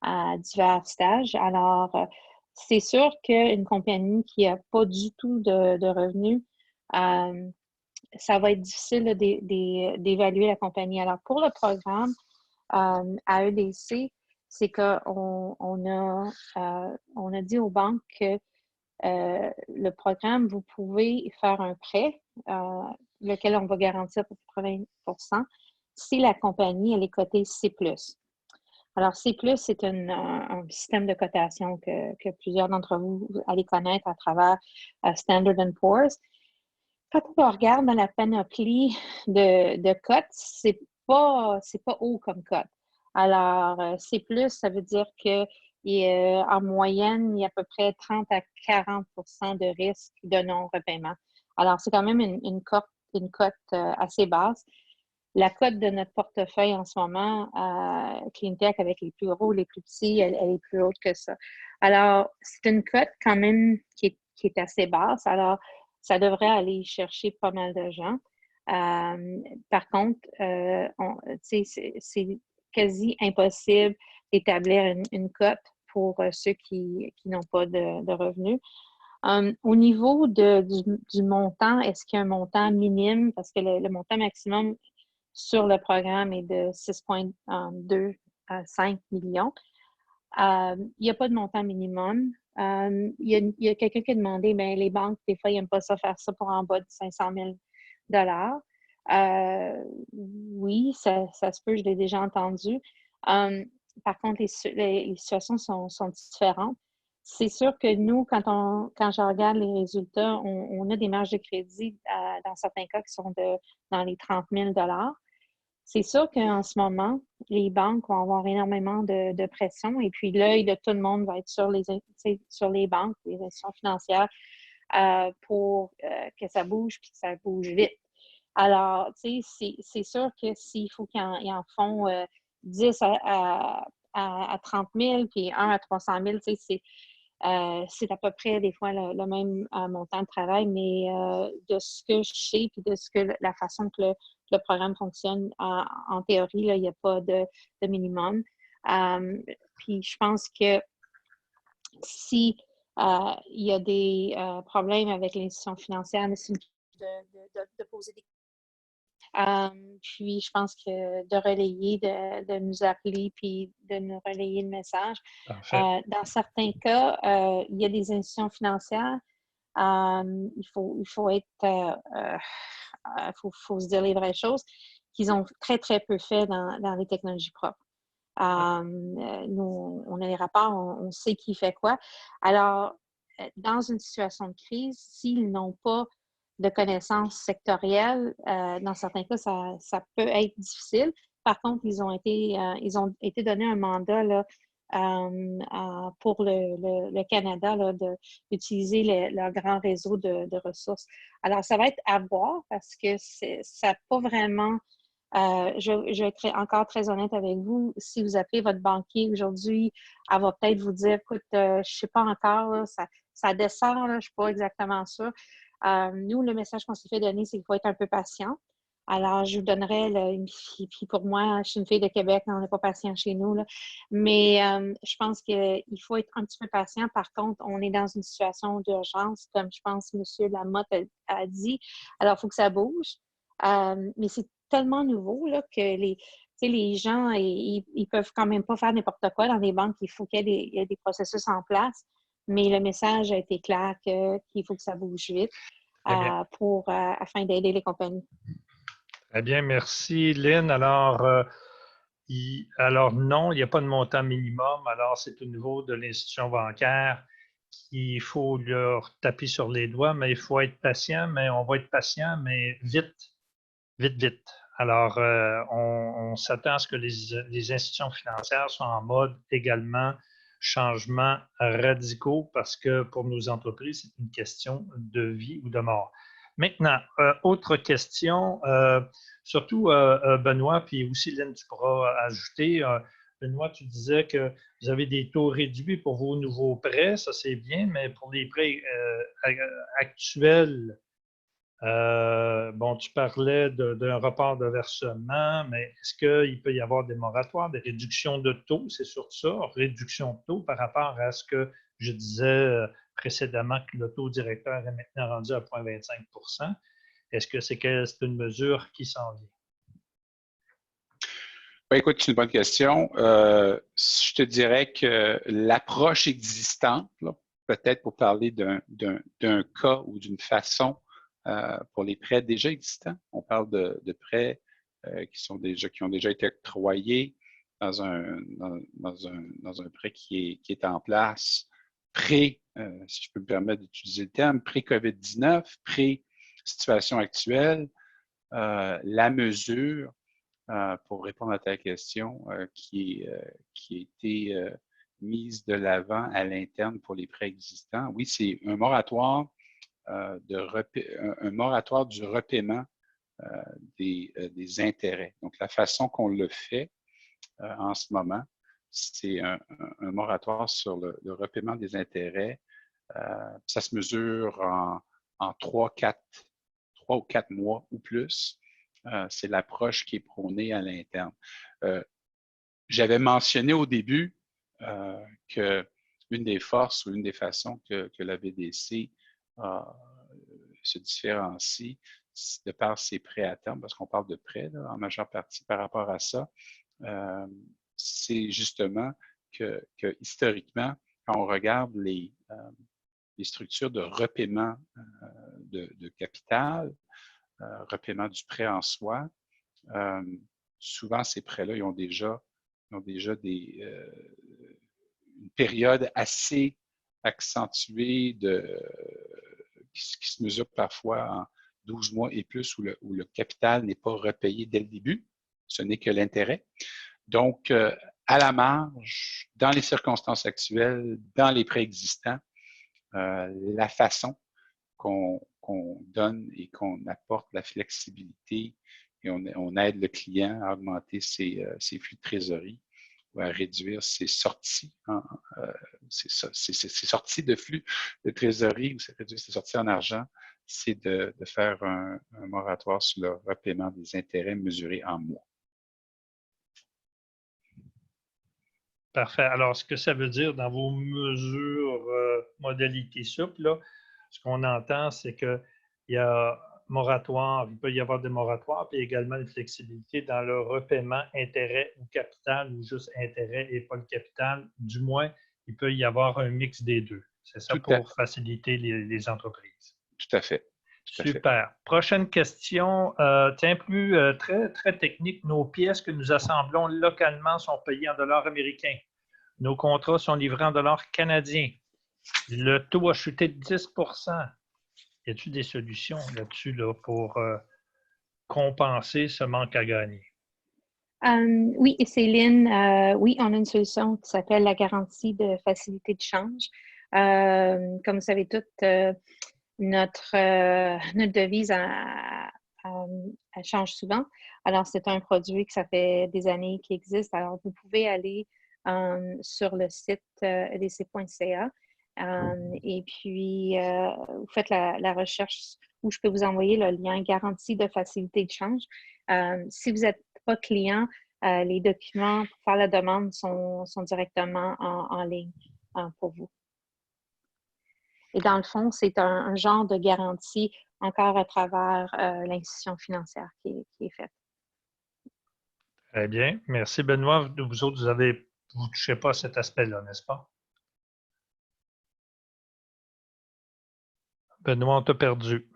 à divers stages. Alors, c'est sûr qu'une compagnie qui n'a pas du tout de revenus, ça va être difficile d'évaluer la compagnie. Alors, pour le programme à EDC, c'est qu'on a dit aux banques que le programme, vous pouvez faire un prêt, lequel on va garantir pour 80% si la compagnie, elle est cotée C+. Alors, C+, c'est un système de cotation que plusieurs d'entre vous allez connaître à travers Standard & Poor's. Quand on regarde dans la panoplie de cotes, c'est pas haut comme cote. Alors, C+, ça veut dire que en moyenne, il y a à peu près 30 à 40 de risque de non-repaiement. Alors, c'est quand même une cote assez basse. La cote de notre portefeuille en ce moment, CleanTech, avec les plus gros, les plus petits, elle est plus haute que ça. Alors, c'est une cote quand même qui est assez basse. Alors, ça devrait aller chercher pas mal de gens. Par contre, c'est quasi impossible d'établir une cote pour ceux qui n'ont pas de revenus. Au niveau du montant, est-ce qu'il y a un montant minime? Parce que le montant maximum sur le programme est de 6,2 à 5 millions. Il n'y a pas de montant minimum. Il y a quelqu'un qui a demandé, bien, les banques, des fois, ils n'aiment pas ça faire ça pour en bas de 500 000 oui, ça se peut, je l'ai déjà entendu. Par contre, les situations sont différentes. C'est sûr que nous, quand je regarde les résultats, on a des marges de crédit dans certains cas qui sont dans les 30 000 $. C'est sûr qu'en ce moment, les banques vont avoir énormément de pression et puis l'œil de tout le monde va être sur les banques, les institutions financières pour que ça bouge puis que ça bouge vite. Alors, tu sais, c'est sûr que s'il faut qu'ils en font 10 à 30 000 puis 1 à 300 000, tu sais, c'est à peu près des fois le même montant de travail, mais de ce que je sais puis de ce que la façon que le programme fonctionne en théorie, là, il n'y a pas de minimum. Puis je pense que si il y a des problèmes avec l'institution financière, c'est de poser des puis, je pense que de relayer, de nous appeler, puis de nous relayer le message. Dans certains cas, il y a des institutions financières. Il faut être, faut se dire les vraies choses, qu'ils ont très, très peu fait dans les technologies propres. Nous, on a les rapports, on sait qui fait quoi. Alors, dans une situation de crise, s'ils n'ont pas de connaissances sectorielles, dans certains cas, ça peut être difficile. Par contre, ils ont été donnés un mandat là, pour le Canada d'utiliser leur grand réseau de ressources. Alors, ça va être à voir parce que ça n'a pas vraiment... je vais être encore très honnête avec vous. Si vous appelez votre banquier aujourd'hui, elle va peut-être vous dire, écoute, je ne sais pas encore, là, ça descend, là, je ne suis pas exactement sûre. Nous, le message qu'on s'est fait donner, c'est qu'il faut être un peu patient. Alors, je vous donnerais, puis pour moi, je suis une fille de Québec, on n'est pas patient chez nous, là. Mais je pense qu'il faut être un petit peu patient. Par contre, on est dans une situation d'urgence, comme je pense M. Lamotte a dit. Alors, il faut que ça bouge. Mais c'est tellement nouveau là, que les gens, ils peuvent quand même pas faire n'importe quoi dans les banques. Il faut qu'il y ait des processus en place. Mais le message a été clair qu'il faut que ça bouge vite afin d'aider les compagnies. Très bien, merci Lynn. Alors non, il n'y a pas de montant minimum. Alors, c'est au niveau de l'institution bancaire qu'il faut leur taper sur les doigts, mais il faut être patient, mais on va être patient, mais vite, vite, vite. Alors, on s'attend à ce que les institutions financières soient en mode également changements radicaux parce que pour nos entreprises, c'est une question de vie ou de mort. Maintenant, autre question, surtout Benoît, puis aussi Lynn, tu pourras ajouter. Benoît, tu disais que vous avez des taux réduits pour vos nouveaux prêts, ça c'est bien, mais pour les prêts actuels, bon, tu parlais d'un report de versement, mais est-ce qu'il peut y avoir des moratoires, des réductions de taux? C'est sur ça, réduction de taux par rapport à ce que je disais précédemment que le taux directeur est maintenant rendu à 0,25 %. Est-ce que c'est une mesure qui s'en vient? Ben, écoute, c'est une bonne question. Je te dirais que l'approche existante, peut-être pour parler d'un cas ou d'une façon pour les prêts déjà existants, on parle de prêts qui ont déjà été octroyés dans un prêt qui est en place si je peux me permettre d'utiliser le terme, pré-COVID-19, pré-situation actuelle. La mesure pour répondre à ta question, qui a été mise de l'avant à l'interne pour les prêts existants. Oui, c'est un moratoire, un moratoire du repaiement des intérêts. Donc, la façon qu'on le fait en ce moment, c'est un moratoire sur le repaiement des intérêts. Ça se mesure en 3 ou 4 mois ou plus. C'est l'approche qui est prônée à l'interne. J'avais mentionné au début que une des forces ou une des façons que la BDC se différencie de par ses prêts à terme, parce qu'on parle de prêts là, en majeure partie par rapport à ça, c'est justement que historiquement, quand on regarde les structures de repaiement de capital, repaiement du prêt en soi, souvent ces prêts-là, ils ont déjà une période assez accentuée qui se mesure parfois en 12 mois et plus où le capital n'est pas repayé dès le début. Ce n'est que l'intérêt. Donc, à la marge, dans les circonstances actuelles, dans les prêts existants, la façon qu'on donne et qu'on apporte la flexibilité et on aide le client à augmenter ses flux de trésorerie ou à réduire ses sorties, ses sorties de flux de trésorerie ou réduire ses sorties en argent, c'est de faire un moratoire sur le repaiement des intérêts mesurés en mois. Parfait. Alors, ce que ça veut dire dans vos mesures modalité souple, là, ce qu'on entend, c'est qu'il y a moratoire, il peut y avoir des moratoires, puis également une flexibilité dans le repaiement intérêt ou capital, ou juste intérêt et pas le capital. Du moins, il peut y avoir un mix des deux. C'est ça pour faciliter les entreprises. Tout à fait. Super. Prochaine question. Tiens, très, très technique. Nos pièces que nous assemblons localement sont payées en dollars américains. Nos contrats sont livrés en dollars canadiens. Le taux a chuté de 10 Y a-t-il des solutions là-dessus là, pour compenser ce manque à gagner? Oui, Céline, oui, on a une solution qui s'appelle la garantie de facilité de change. Comme vous savez toutes, notre devise elle change souvent. Alors, c'est un produit que ça fait des années qu'il existe. Alors, vous pouvez aller sur le site edc.ca et puis vous faites la recherche où je peux vous envoyer le lien garantie de facilité de change. Si vous n'êtes pas client, les documents pour faire la demande sont directement en ligne pour vous. Et dans le fond, c'est un genre de garantie encore à travers l'institution financière qui est faite. Très bien. Merci, Benoît. Vous autres, vous ne touchez pas à cet aspect-là, n'est-ce pas? Benoît, on t'a perdu.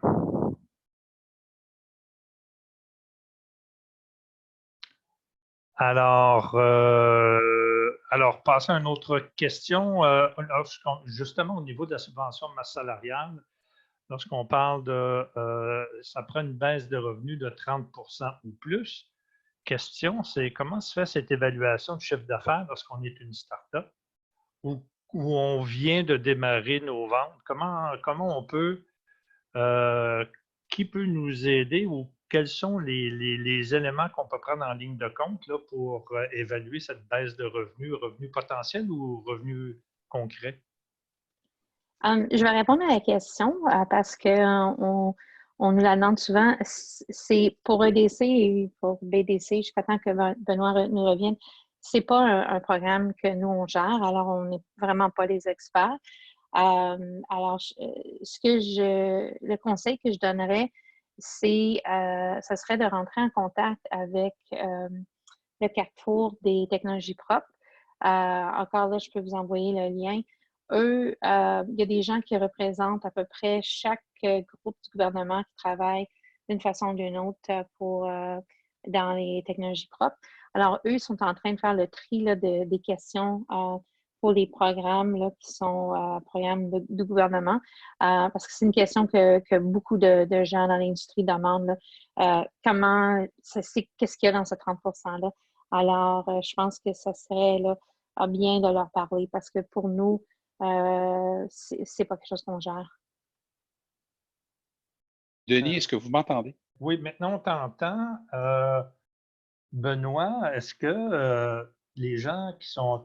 Alors, passons à une autre question. Justement, au niveau de la subvention de masse salariale, lorsqu'on parle ça prend une baisse de revenus de 30 ou plus. Question, c'est comment se fait cette évaluation du chiffre d'affaires lorsqu'on est une start-up où on vient de démarrer nos ventes? Comment on peut, qui peut nous aider ou quels sont les éléments qu'on peut prendre en ligne de compte là, pour évaluer cette baisse de revenus potentiels ou revenus concrets? Je vais répondre à la question parce qu'on nous la demande souvent. C'est pour EDC et pour BDC, jusqu'à temps que Benoît nous revienne. C'est pas un programme que nous, on gère, alors on n'est vraiment pas les experts. Alors, le conseil que je donnerais, c'est, ça serait de rentrer en contact avec le Carrefour des technologies propres. Encore là, je peux vous envoyer le lien. Eux, il y a des gens qui représentent à peu près chaque groupe du gouvernement qui travaille d'une façon ou d'une autre dans les technologies propres. Alors, eux sont en train de faire le tri là, des questions pour les programmes là, qui sont programmes du gouvernement, parce que c'est une question que beaucoup de gens dans l'industrie demandent. Là. Qu'est-ce qu'il y a dans ce 30 %-là? Alors, je pense que ça serait là, bien de leur parler parce que pour nous, c'est pas quelque chose qu'on gère. Denis, est-ce que vous m'entendez? Oui, maintenant on t'entend. Benoît, est-ce que les gens qui sont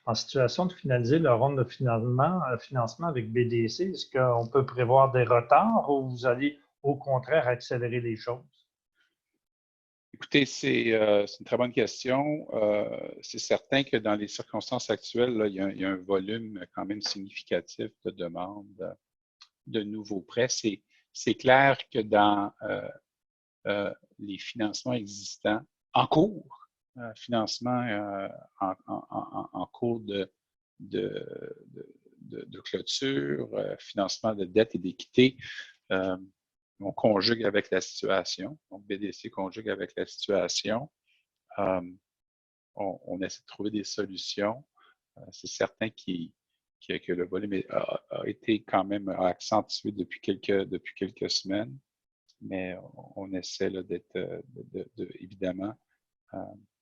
en situation de finaliser leur ronde de financement avec BDC, est-ce qu'on peut prévoir des retards ou vous allez au contraire accélérer les choses? Écoutez, c'est une très bonne question. C'est certain que dans les circonstances actuelles, là, il y a un volume quand même significatif de demandes de nouveaux prêts. C'est clair que dans les financements existants, en cours, financement en cours de clôture, financement de dette et d'équité, on conjugue avec la situation. Donc, BDC conjugue avec la situation. On essaie de trouver des solutions. C'est certain que le volume a été quand même accentué depuis quelques semaines, mais on essaie là, évidemment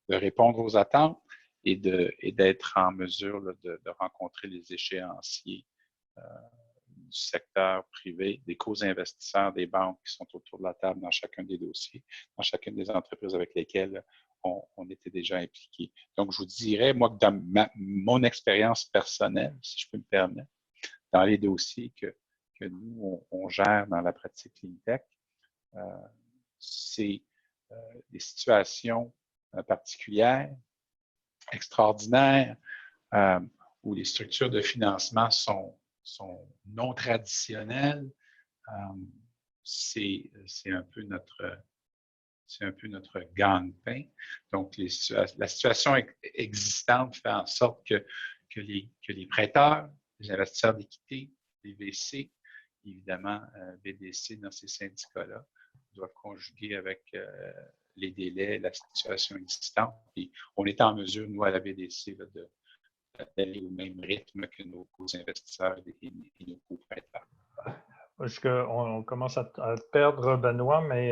de répondre aux attentes et d'être en mesure là, de rencontrer les échéanciers du secteur privé, des co-investisseurs, des banques qui sont autour de la table dans chacun des dossiers, dans chacune des entreprises avec lesquelles on était déjà impliqué. Donc, je vous dirais, moi, que dans mon expérience personnelle, si je peux me permettre, dans les dossiers que nous, on gère dans la pratique CleanTech, c'est des situations particulières, extraordinaires, où les structures de financement sont non traditionnelles. C'est un peu notre gagne-pain. Donc, la situation existante fait en sorte que les prêteurs, les investisseurs d'équité, les VC, évidemment BDC dans ces syndicats-là, doivent conjuguer avec les délais, la situation existante. Et on est en mesure, nous, à la BDC, d'aller au même rythme que nos co-investisseurs et nos co-prêteurs. On commence à te perdre, Benoît, mais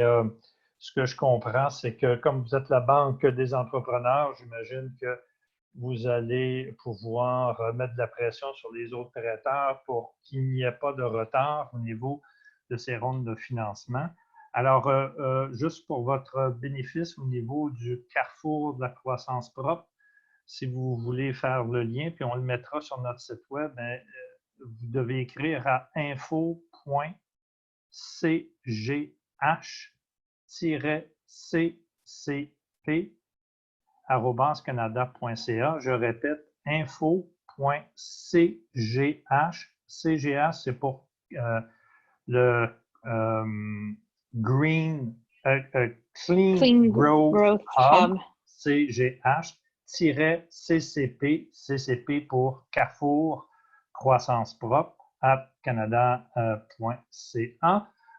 ce que je comprends, c'est que comme vous êtes la banque des entrepreneurs, j'imagine que vous allez pouvoir mettre de la pression sur les autres prêteurs pour qu'il n'y ait pas de retard au niveau de ces rondes de financement. Alors, juste pour votre bénéfice au niveau du carrefour de la croissance propre, si vous voulez faire le lien, puis on le mettra sur notre site web, vous devez écrire à info.cgh-ccp@canada.ca. Je répète, info.cgh. CGH, c'est pour le Clean Growth Hub, CGH-CCP, CCP pour Carrefour Croissance Propre, @canada.ca.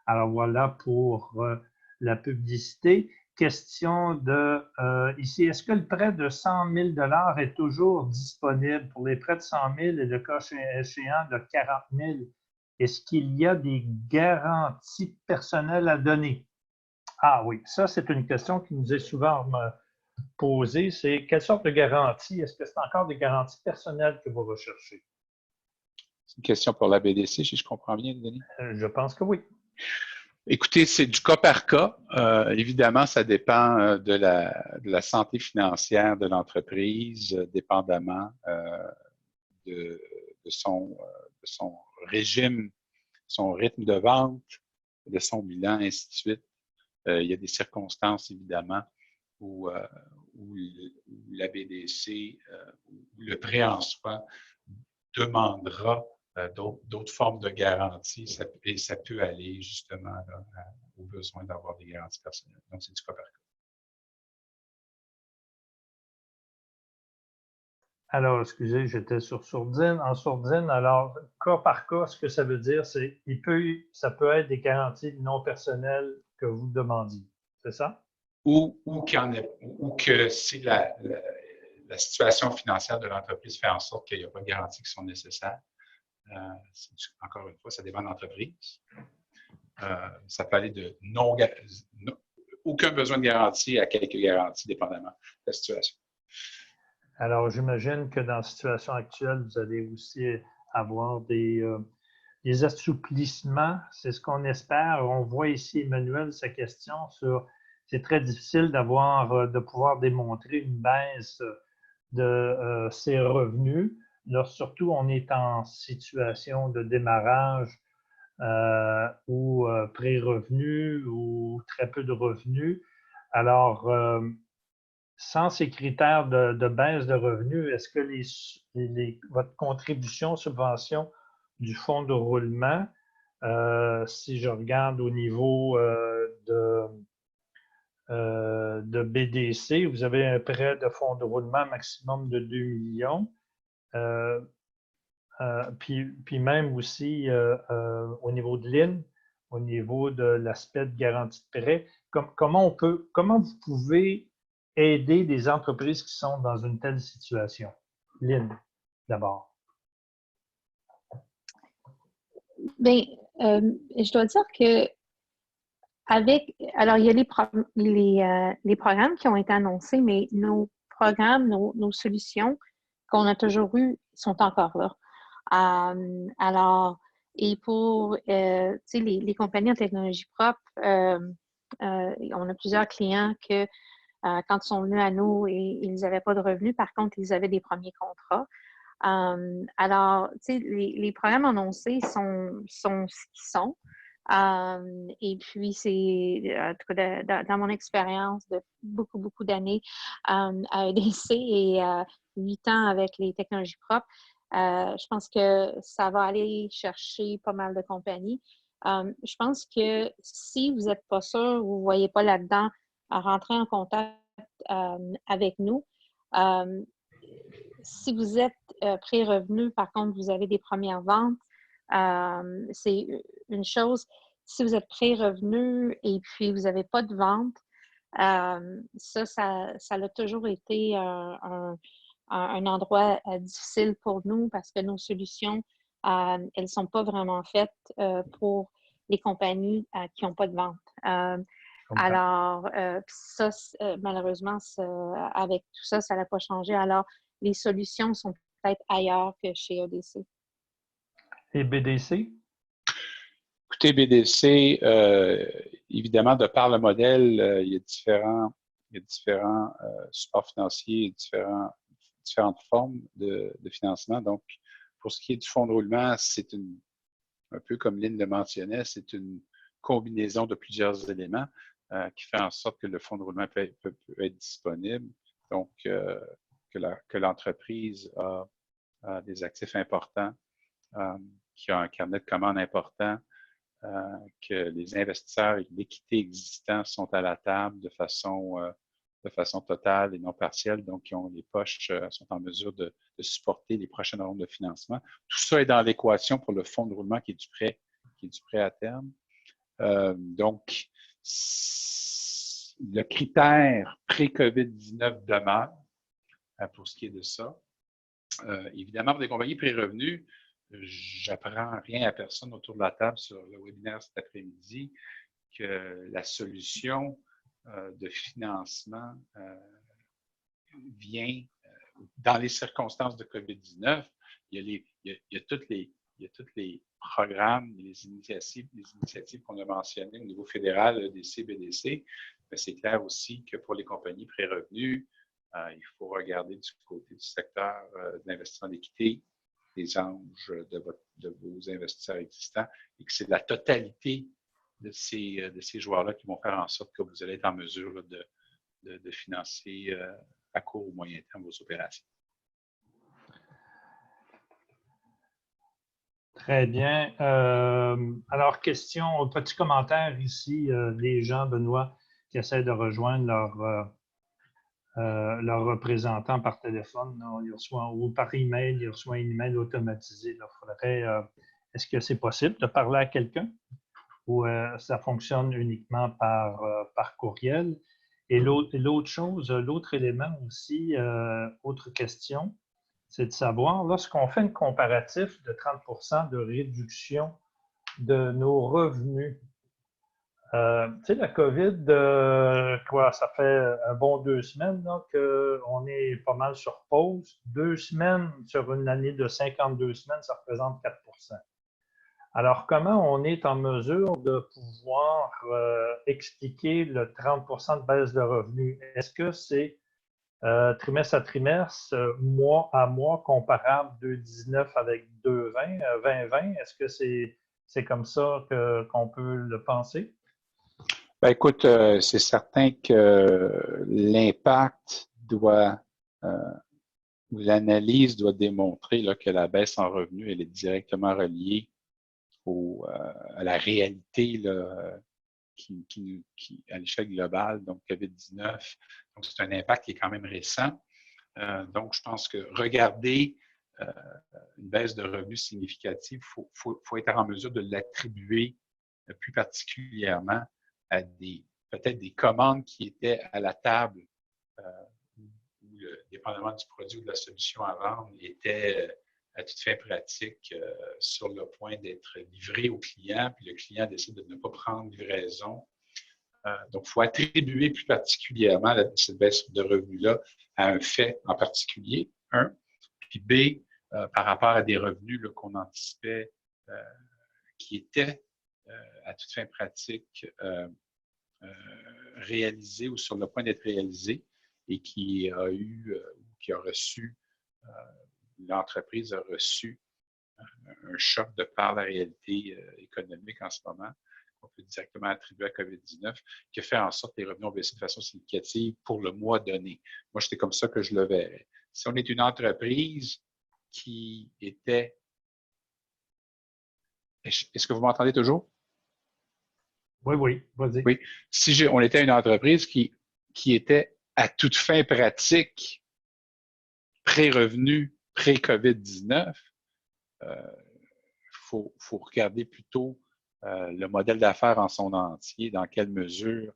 Alors voilà pour la publicité. Question ici, est-ce que le prêt de 100 000 $ est toujours disponible pour les prêts de 100 000 et le cas échéant de 40 000? Est-ce qu'il y a des garanties personnelles à donner? Ah oui, ça, c'est une question qui nous est souvent posée. C'est quelle sorte de garantie? Est-ce que c'est encore des garanties personnelles que vous recherchez? C'est une question pour la BDC, si je comprends bien, Denis. Je pense que oui. Écoutez, c'est du cas par cas. Évidemment, ça dépend de la santé financière de l'entreprise, dépendamment de son régime, son rythme de vente, de son bilan, ainsi de suite. Il y a des circonstances, évidemment, où la BDC, où le prêt en soi demandera d'autres formes de garantie et ça peut aller justement là, au besoin d'avoir des garanties personnelles. Donc, c'est du cas par cas. Alors, excusez, j'étais sur sourdine. En sourdine, alors, cas par cas, ce que ça veut dire, c'est ça peut être des garanties non personnelles que vous demandiez. C'est ça? Ou que c'est la situation financière de l'entreprise fait en sorte qu'il n'y a pas de garanties qui sont nécessaires. Encore une fois, ça dépend de l'entreprise. Ça peut aller de aucun besoin de garantie à quelques garanties, dépendamment de la situation. Alors, j'imagine que dans la situation actuelle, vous allez aussi avoir des assouplissements. C'est ce qu'on espère. On voit ici, Emmanuel, sa question sur c'est très difficile de pouvoir démontrer une baisse de ses revenus. Là, surtout, on est en situation de démarrage ou pré-revenu ou très peu de revenus. Alors, sans ces critères de baisse de revenus, est-ce que votre contribution, subvention du fonds de roulement, si je regarde au niveau de BDC, vous avez un prêt de fonds de roulement maximum de 2 millions. Puis même aussi au niveau de l'IN, au niveau de l'aspect de garantie de prêt, comment vous pouvez aider des entreprises qui sont dans une telle situation? Lynn, d'abord. Bien, je dois dire que alors, il y a les programmes qui ont été annoncés, mais nos programmes, nos solutions qu'on a toujours eues sont encore là. Alors, et pour les compagnies en technologie propre, on a plusieurs clients que quand ils sont venus à nous, ils n'avaient pas de revenus. Par contre, ils avaient des premiers contrats. Alors, les programmes annoncés sont ce qu'ils sont. Et puis, c'est, en tout cas, dans mon expérience de beaucoup d'années à EDC et 8 ans avec les technologies propres, je pense que ça va aller chercher pas mal de compagnies. Je pense que si vous n'êtes pas sûr, vous ne voyez pas là-dedans, rentrer en contact avec nous. Si vous êtes pré-revenu, par contre, vous avez des premières ventes, c'est une chose. Si vous êtes pré-revenu et puis vous n'avez pas de vente, ça a toujours été un endroit difficile pour nous parce que nos solutions, elles ne sont pas vraiment faites pour les compagnies qui n'ont pas de vente. Alors, ça, malheureusement, avec tout ça, ça n'a pas changé. Alors, les solutions sont peut-être ailleurs que chez EDC. Et BDC? Écoutez, BDC, évidemment, de par le modèle, il y a différents supports financiers, différentes formes de financement. Donc, pour ce qui est du fonds de roulement, c'est un peu comme Lynn le mentionnait, c'est une combinaison de plusieurs éléments qui fait en sorte que le fonds de roulement peut être disponible. Donc, que l'entreprise a des actifs importants, qui a un carnet de commandes important, que les investisseurs et l'équité existants sont à la table de façon totale et non partielle, donc qui ont les poches, sont en mesure de supporter les prochaines rondes de financement. Tout ça est dans l'équation pour le fonds de roulement qui est du prêt à terme. Donc, le critère pré-COVID-19 demeure pour ce qui est de ça. Évidemment, pour des compagnies pré-revenus, j'apprends rien à personne autour de la table sur le webinaire cet après-midi que la solution de financement vient dans les circonstances de COVID-19. Il y a tous les programmes, les initiatives qu'on a mentionnées au niveau fédéral, EDC, BDC, mais c'est clair aussi que pour les compagnies pré-revenus, il faut regarder du côté du secteur de l'investissement d'équité, des anges de vos investisseurs existants, et que c'est la totalité de ces joueurs-là qui vont faire en sorte que vous allez être en mesure là, de financer à court ou moyen terme vos opérations. Très bien. Alors, question, petit commentaire ici, les gens, Benoît, qui essaient de rejoindre leur représentant par téléphone, ou par email, ils reçoivent un email automatisé. Est-ce que c'est possible de parler à quelqu'un ou ça fonctionne uniquement par courriel? Et l'autre chose, l'autre élément aussi, autre question, c'est de savoir, lorsqu'on fait un comparatif de 30 de réduction de nos revenus, tu sais, la COVID, quoi, ça fait un bon 2 semaines qu'on est pas mal sur pause. 2 semaines sur une année de 52 semaines, ça représente 4 Alors, comment on est en mesure de pouvoir expliquer le 30 de baisse de revenus? Est-ce que c'est trimestre à trimestre, mois à mois, comparable 2019 avec 2020, 2020? Est-ce que c'est comme ça qu'on peut le penser? Ben, écoute, c'est certain que l'impact doit, l'analyse doit démontrer là, que la baisse en revenus, elle est directement reliée à la réalité là, à l'échelle globale, donc COVID-19. Donc, c'est un impact qui est quand même récent. Donc, je pense que regarder une baisse de revenus significative, il faut être en mesure de l'attribuer plus particulièrement à peut-être des commandes qui étaient à la table où dépendamment du produit ou de la solution à vendre, était à toute fin pratique sur le point d'être livré au client, puis le client décide de ne pas prendre livraison. Donc, il faut attribuer plus particulièrement cette baisse de revenus-là à un fait en particulier, un. Puis B, par rapport à des revenus qu'on anticipait qui étaient à toute fin pratique réalisés ou sur le point d'être réalisés et qui a reçu, l'entreprise a reçu un choc de par la réalité économique en ce moment, qu'on peut directement attribuer à COVID-19, qui a fait en sorte que les revenus ont baissé de façon significative pour le mois donné. Moi, c'était comme ça que je le verrais. Si on est une entreprise qui était... Est-ce que vous m'entendez toujours? Oui, vas-y. Oui. Si on était une entreprise qui était à toute fin pratique pré-revenu, pré-COVID-19, faut regarder plutôt le modèle d'affaires en son entier, dans quelle mesure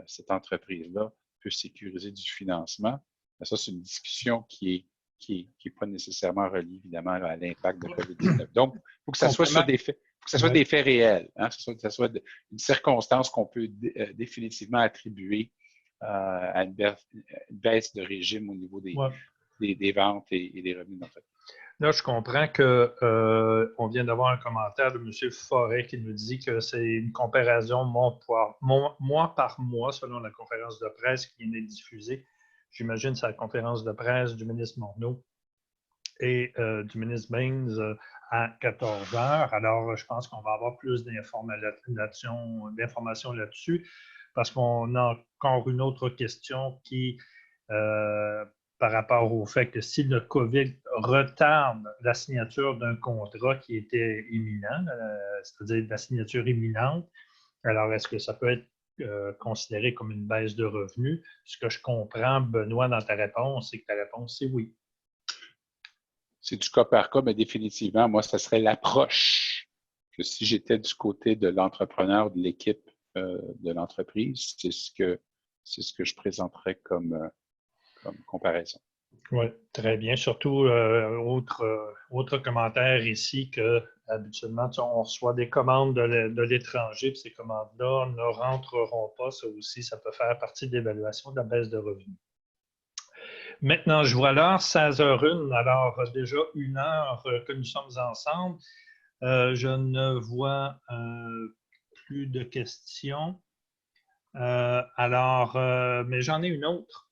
cette entreprise-là peut sécuriser du financement. Mais ça, c'est une discussion qui est pas nécessairement reliée, évidemment, à l'impact de COVID-19. Donc, il faut que ça soit sur des faits. Il faut que ça soit des faits réels, hein, que ça soit une circonstance qu'on peut définitivement attribuer à une baisse de régime au niveau des ventes et des revenus d'entreprise. Là, je comprends qu'on vient d'avoir un commentaire de M. Forêt qui nous dit que c'est une comparaison mois par mois selon la conférence de presse qui est diffusée. J'imagine que c'est la conférence de presse du ministre Morneau et du ministre Baines à 14 heures. Alors, je pense qu'on va avoir plus d'informations là-dessus parce qu'on a encore une autre question qui, par rapport au fait que si le COVID retarde la signature d'un contrat qui était imminent, c'est-à-dire de la signature imminente, alors est-ce que ça peut être considéré comme une baisse de revenus? Ce que je comprends, Benoît, dans ta réponse, c'est que ta réponse, c'est oui. C'est du cas par cas, mais définitivement, moi, ça serait l'approche que si j'étais du côté de l'entrepreneur, de l'équipe de l'entreprise, c'est ce que je présenterais comme comparaison. Oui, très bien. Surtout, autre commentaire ici que habituellement, on reçoit des commandes de l'étranger, puis ces commandes-là ne rentreront pas. Ça aussi, ça peut faire partie de l'évaluation de la baisse de revenus. Maintenant, je vois l'heure, 16h01. Alors, déjà 1 heure que nous sommes ensemble. Je ne vois plus de questions. Mais j'en ai une autre.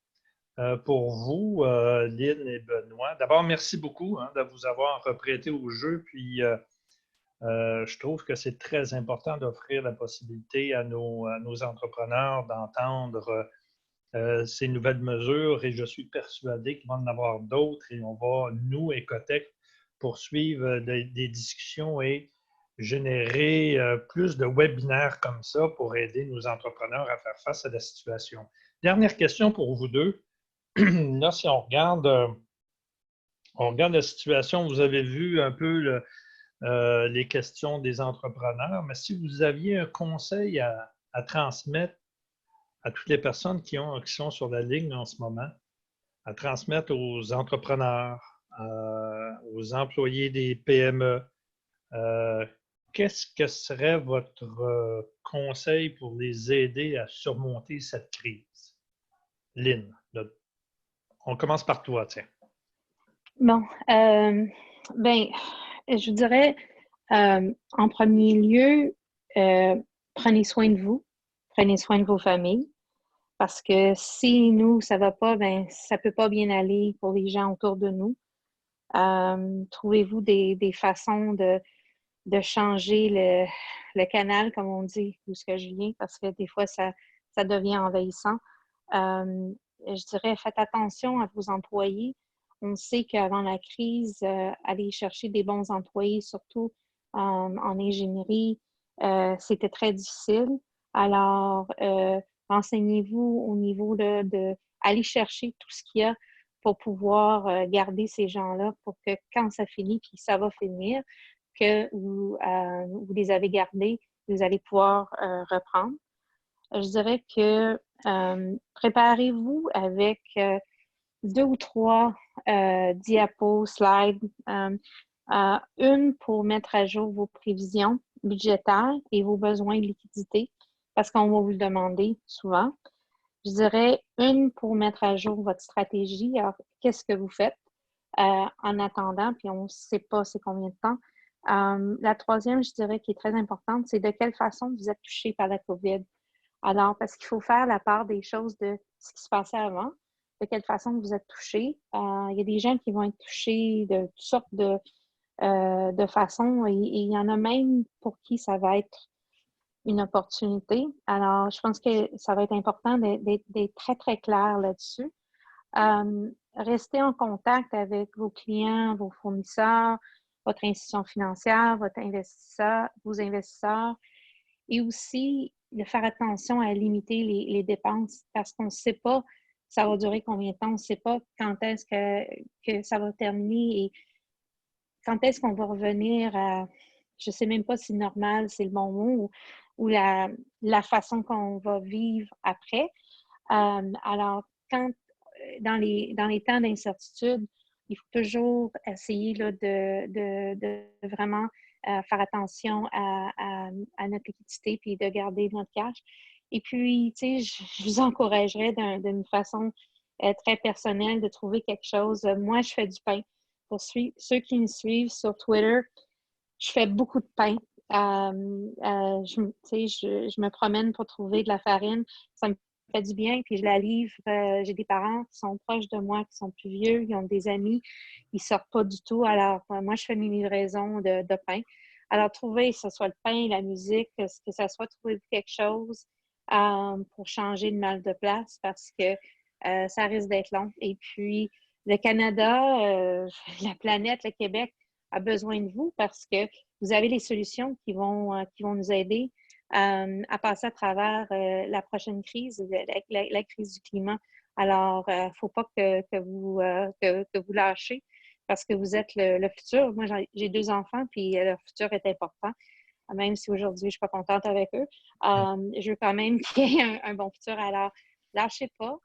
Pour vous, Lynn et Benoît. D'abord, merci beaucoup de vous avoir prêté au jeu. Puis, je trouve que c'est très important d'offrir la possibilité à nos entrepreneurs d'entendre ces nouvelles mesures et je suis persuadé qu'il va y en avoir d'autres et on va, nous, Ecotech, poursuivre des discussions et générer plus de webinaires comme ça pour aider nos entrepreneurs à faire face à la situation. Dernière question pour vous deux. Là, si on regarde la situation, vous avez vu un peu les questions des entrepreneurs, mais si vous aviez un conseil à transmettre à toutes les personnes qui sont sur la ligne en ce moment, à transmettre aux entrepreneurs, aux employés des PME. Qu'est-ce que serait votre conseil pour les aider à surmonter cette crise? Lynn, on commence par toi, tiens. Bon, je dirais, en premier lieu, prenez soin de vous, prenez soin de vos familles, parce que si nous, ça va pas, ça peut pas bien aller pour les gens autour de nous. Trouvez-vous des façons de changer le canal, comme on dit, où ce que je viens, parce que des fois, ça devient envahissant. Je dirais, faites attention à vos employés. On sait qu'avant la crise, aller chercher des bons employés, surtout en ingénierie, c'était très difficile. Alors, renseignez-vous au niveau de aller chercher tout ce qu'il y a pour pouvoir garder ces gens-là pour que quand ça finit, puis ça va finir, que vous les avez gardés, vous allez pouvoir reprendre. Je dirais que préparez-vous avec 2 ou 3 diapos, slides, une pour mettre à jour vos prévisions budgétaires et vos besoins de liquidité, parce qu'on va vous le demander souvent. Je dirais une pour mettre à jour votre stratégie. Alors, qu'est-ce que vous faites en attendant, puis on ne sait pas c'est combien de temps. La troisième, je dirais, qui est très importante, c'est de quelle façon vous êtes touché par la COVID. Alors, parce qu'il faut faire la part des choses de ce qui se passait avant, de quelle façon vous êtes touché. Il y a des gens qui vont être touchés de toutes sortes de façons et il y en a même pour qui ça va être une opportunité. Alors, je pense que ça va être important d'être très, très clair là-dessus. Restez en contact avec vos clients, vos fournisseurs, votre institution financière, vos investisseurs et aussi de faire attention à limiter les dépenses parce qu'on ne sait pas ça va durer combien de temps, on ne sait pas quand est-ce que ça va terminer et quand est-ce qu'on va revenir à, je ne sais même pas si normal c'est le bon mot ou la façon qu'on va vivre après. Alors, dans les temps d'incertitude, il faut toujours essayer là, de vraiment faire attention à notre liquidité puis de garder notre cash. Et puis, tu sais, je vous encouragerais d'une façon très personnelle de trouver quelque chose. Moi, je fais du pain. Pour ceux qui me suivent sur Twitter, je fais beaucoup de pain. Je me promène pour trouver de la farine. Ça me fait du bien, puis je la livre. J'ai des parents qui sont proches de moi, qui sont plus vieux, ils ont des amis, ils sortent pas du tout. Alors, moi, je fais mes livraisons de pain. Alors, trouvez, que ce soit le pain, la musique, que ce soit trouver quelque chose pour changer le mal de place parce que ça risque d'être long. Et puis, le Canada, la planète, le Québec a besoin de vous parce que vous avez les solutions qui vont nous aider à passer à travers la prochaine crise, la crise du climat. Alors, il ne faut pas que vous lâchez parce que vous êtes le futur. Moi, j'ai 2 enfants, puis leur futur est important. Même si aujourd'hui, je ne suis pas contente avec eux. Je veux quand même qu'il y ait un bon futur. Alors, lâchez pas.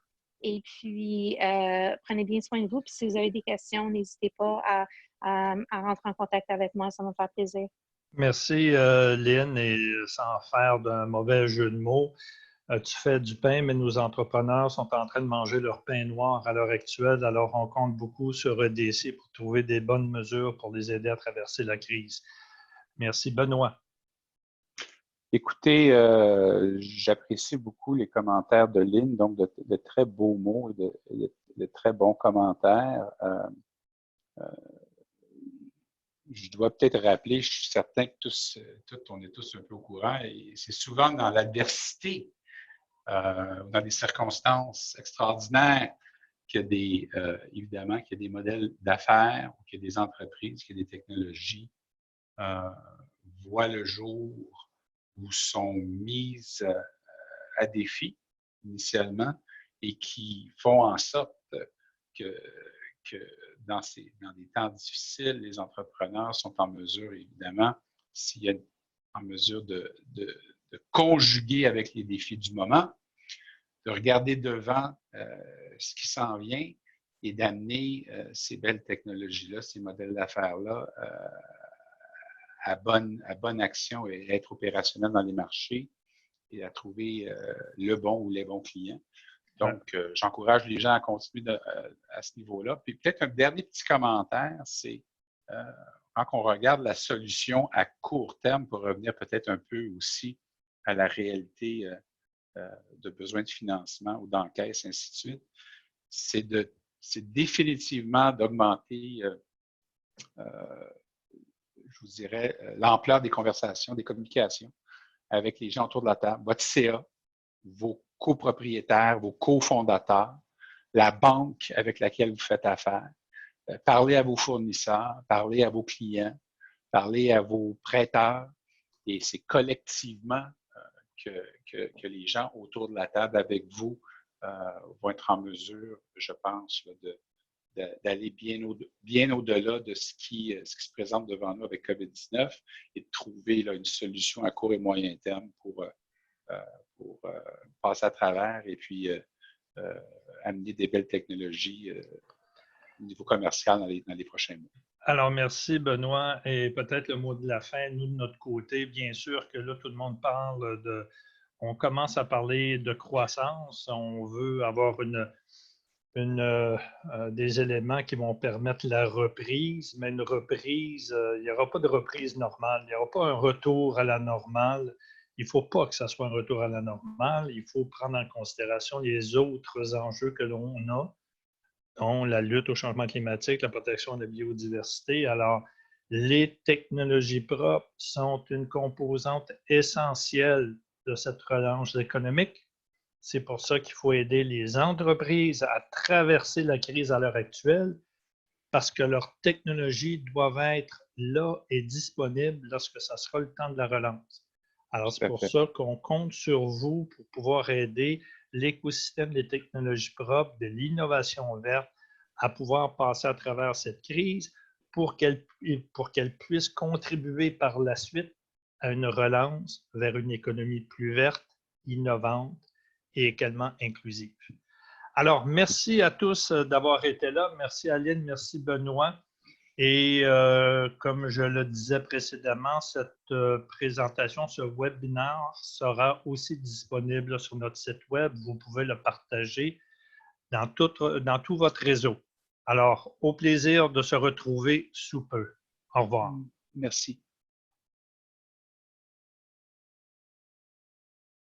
Et puis, prenez bien soin de vous. Puis, si vous avez des questions, n'hésitez pas à rentrer en contact avec moi. Ça va me faire plaisir. Merci, Lynn. Et sans faire d'un mauvais jeu de mots, tu fais du pain, mais nos entrepreneurs sont en train de manger leur pain noir à l'heure actuelle. Alors, on compte beaucoup sur EDC pour trouver des bonnes mesures pour les aider à traverser la crise. Merci, Benoît. Écoutez, j'apprécie beaucoup les commentaires de Lynn, donc de très beaux mots et de très bons commentaires. Je dois peut-être rappeler, je suis certain que on est tous un peu au courant, et c'est souvent dans l'adversité, dans des circonstances extraordinaires, qu'il y a évidemment, qu'il y a des modèles d'affaires, qu'il y a des entreprises, qu'il y a des technologies voient le jour ou sont mises à défi initialement et qui font en sorte que dans des temps difficiles, les entrepreneurs sont en mesure, évidemment, s'il y a en mesure de conjuguer avec les défis du moment, regarder devant ce qui s'en vient et d'amener ces belles technologies-là, ces modèles d'affaires-là à bonne action et être opérationnel dans les marchés et à trouver le bon ou les bons clients. Donc, j'encourage les gens à continuer à ce niveau-là. Puis peut-être un dernier petit commentaire, c'est quand on regarde la solution à court terme pour revenir peut-être un peu aussi à la réalité de besoin de financement ou d'encaisse, ainsi de suite, c'est définitivement d'augmenter, je vous dirais, l'ampleur des conversations, des communications avec les gens autour de la table, votre CA, vos copropriétaires, vos cofondateurs, la banque avec laquelle vous faites affaire, parlez à vos fournisseurs, parlez à vos clients, parlez à vos prêteurs, et c'est collectivement que les gens autour de la table avec vous vont être en mesure, je pense, d'aller bien au-delà de ce qui se présente devant nous avec COVID-19 et de trouver là, une solution à court et moyen terme pour passer à travers et puis amener des belles technologies au niveau commercial dans les prochains mois. Alors, merci Benoît. Et peut-être le mot de la fin, nous de notre côté, bien sûr que là, tout le monde parle on commence à parler de croissance. On veut avoir des éléments qui vont permettre la reprise, mais une reprise, il n'y aura pas de reprise normale. Il n'y aura pas un retour à la normale. Il ne faut pas que ça soit un retour à la normale. Il faut prendre en considération les autres enjeux que l'on a, dont la lutte au changement climatique, la protection de la biodiversité. Alors, les technologies propres sont une composante essentielle de cette relance économique. C'est pour ça qu'il faut aider les entreprises à traverser la crise à l'heure actuelle, parce que leurs technologies doivent être là et disponibles lorsque ça sera le temps de la relance. Alors, c'est pour ça qu'on compte sur vous pour pouvoir aider l'écosystème des technologies propres, de l'innovation verte, à pouvoir passer à travers cette crise pour qu'elle puisse contribuer par la suite à une relance vers une économie plus verte, innovante et également inclusive. Alors, merci à tous d'avoir été là. Merci Aline, merci Benoît. Et comme je le disais précédemment, cette présentation, ce webinaire sera aussi disponible sur notre site web. Vous pouvez le partager dans tout votre réseau. Alors, au plaisir de se retrouver sous peu. Au revoir. Merci.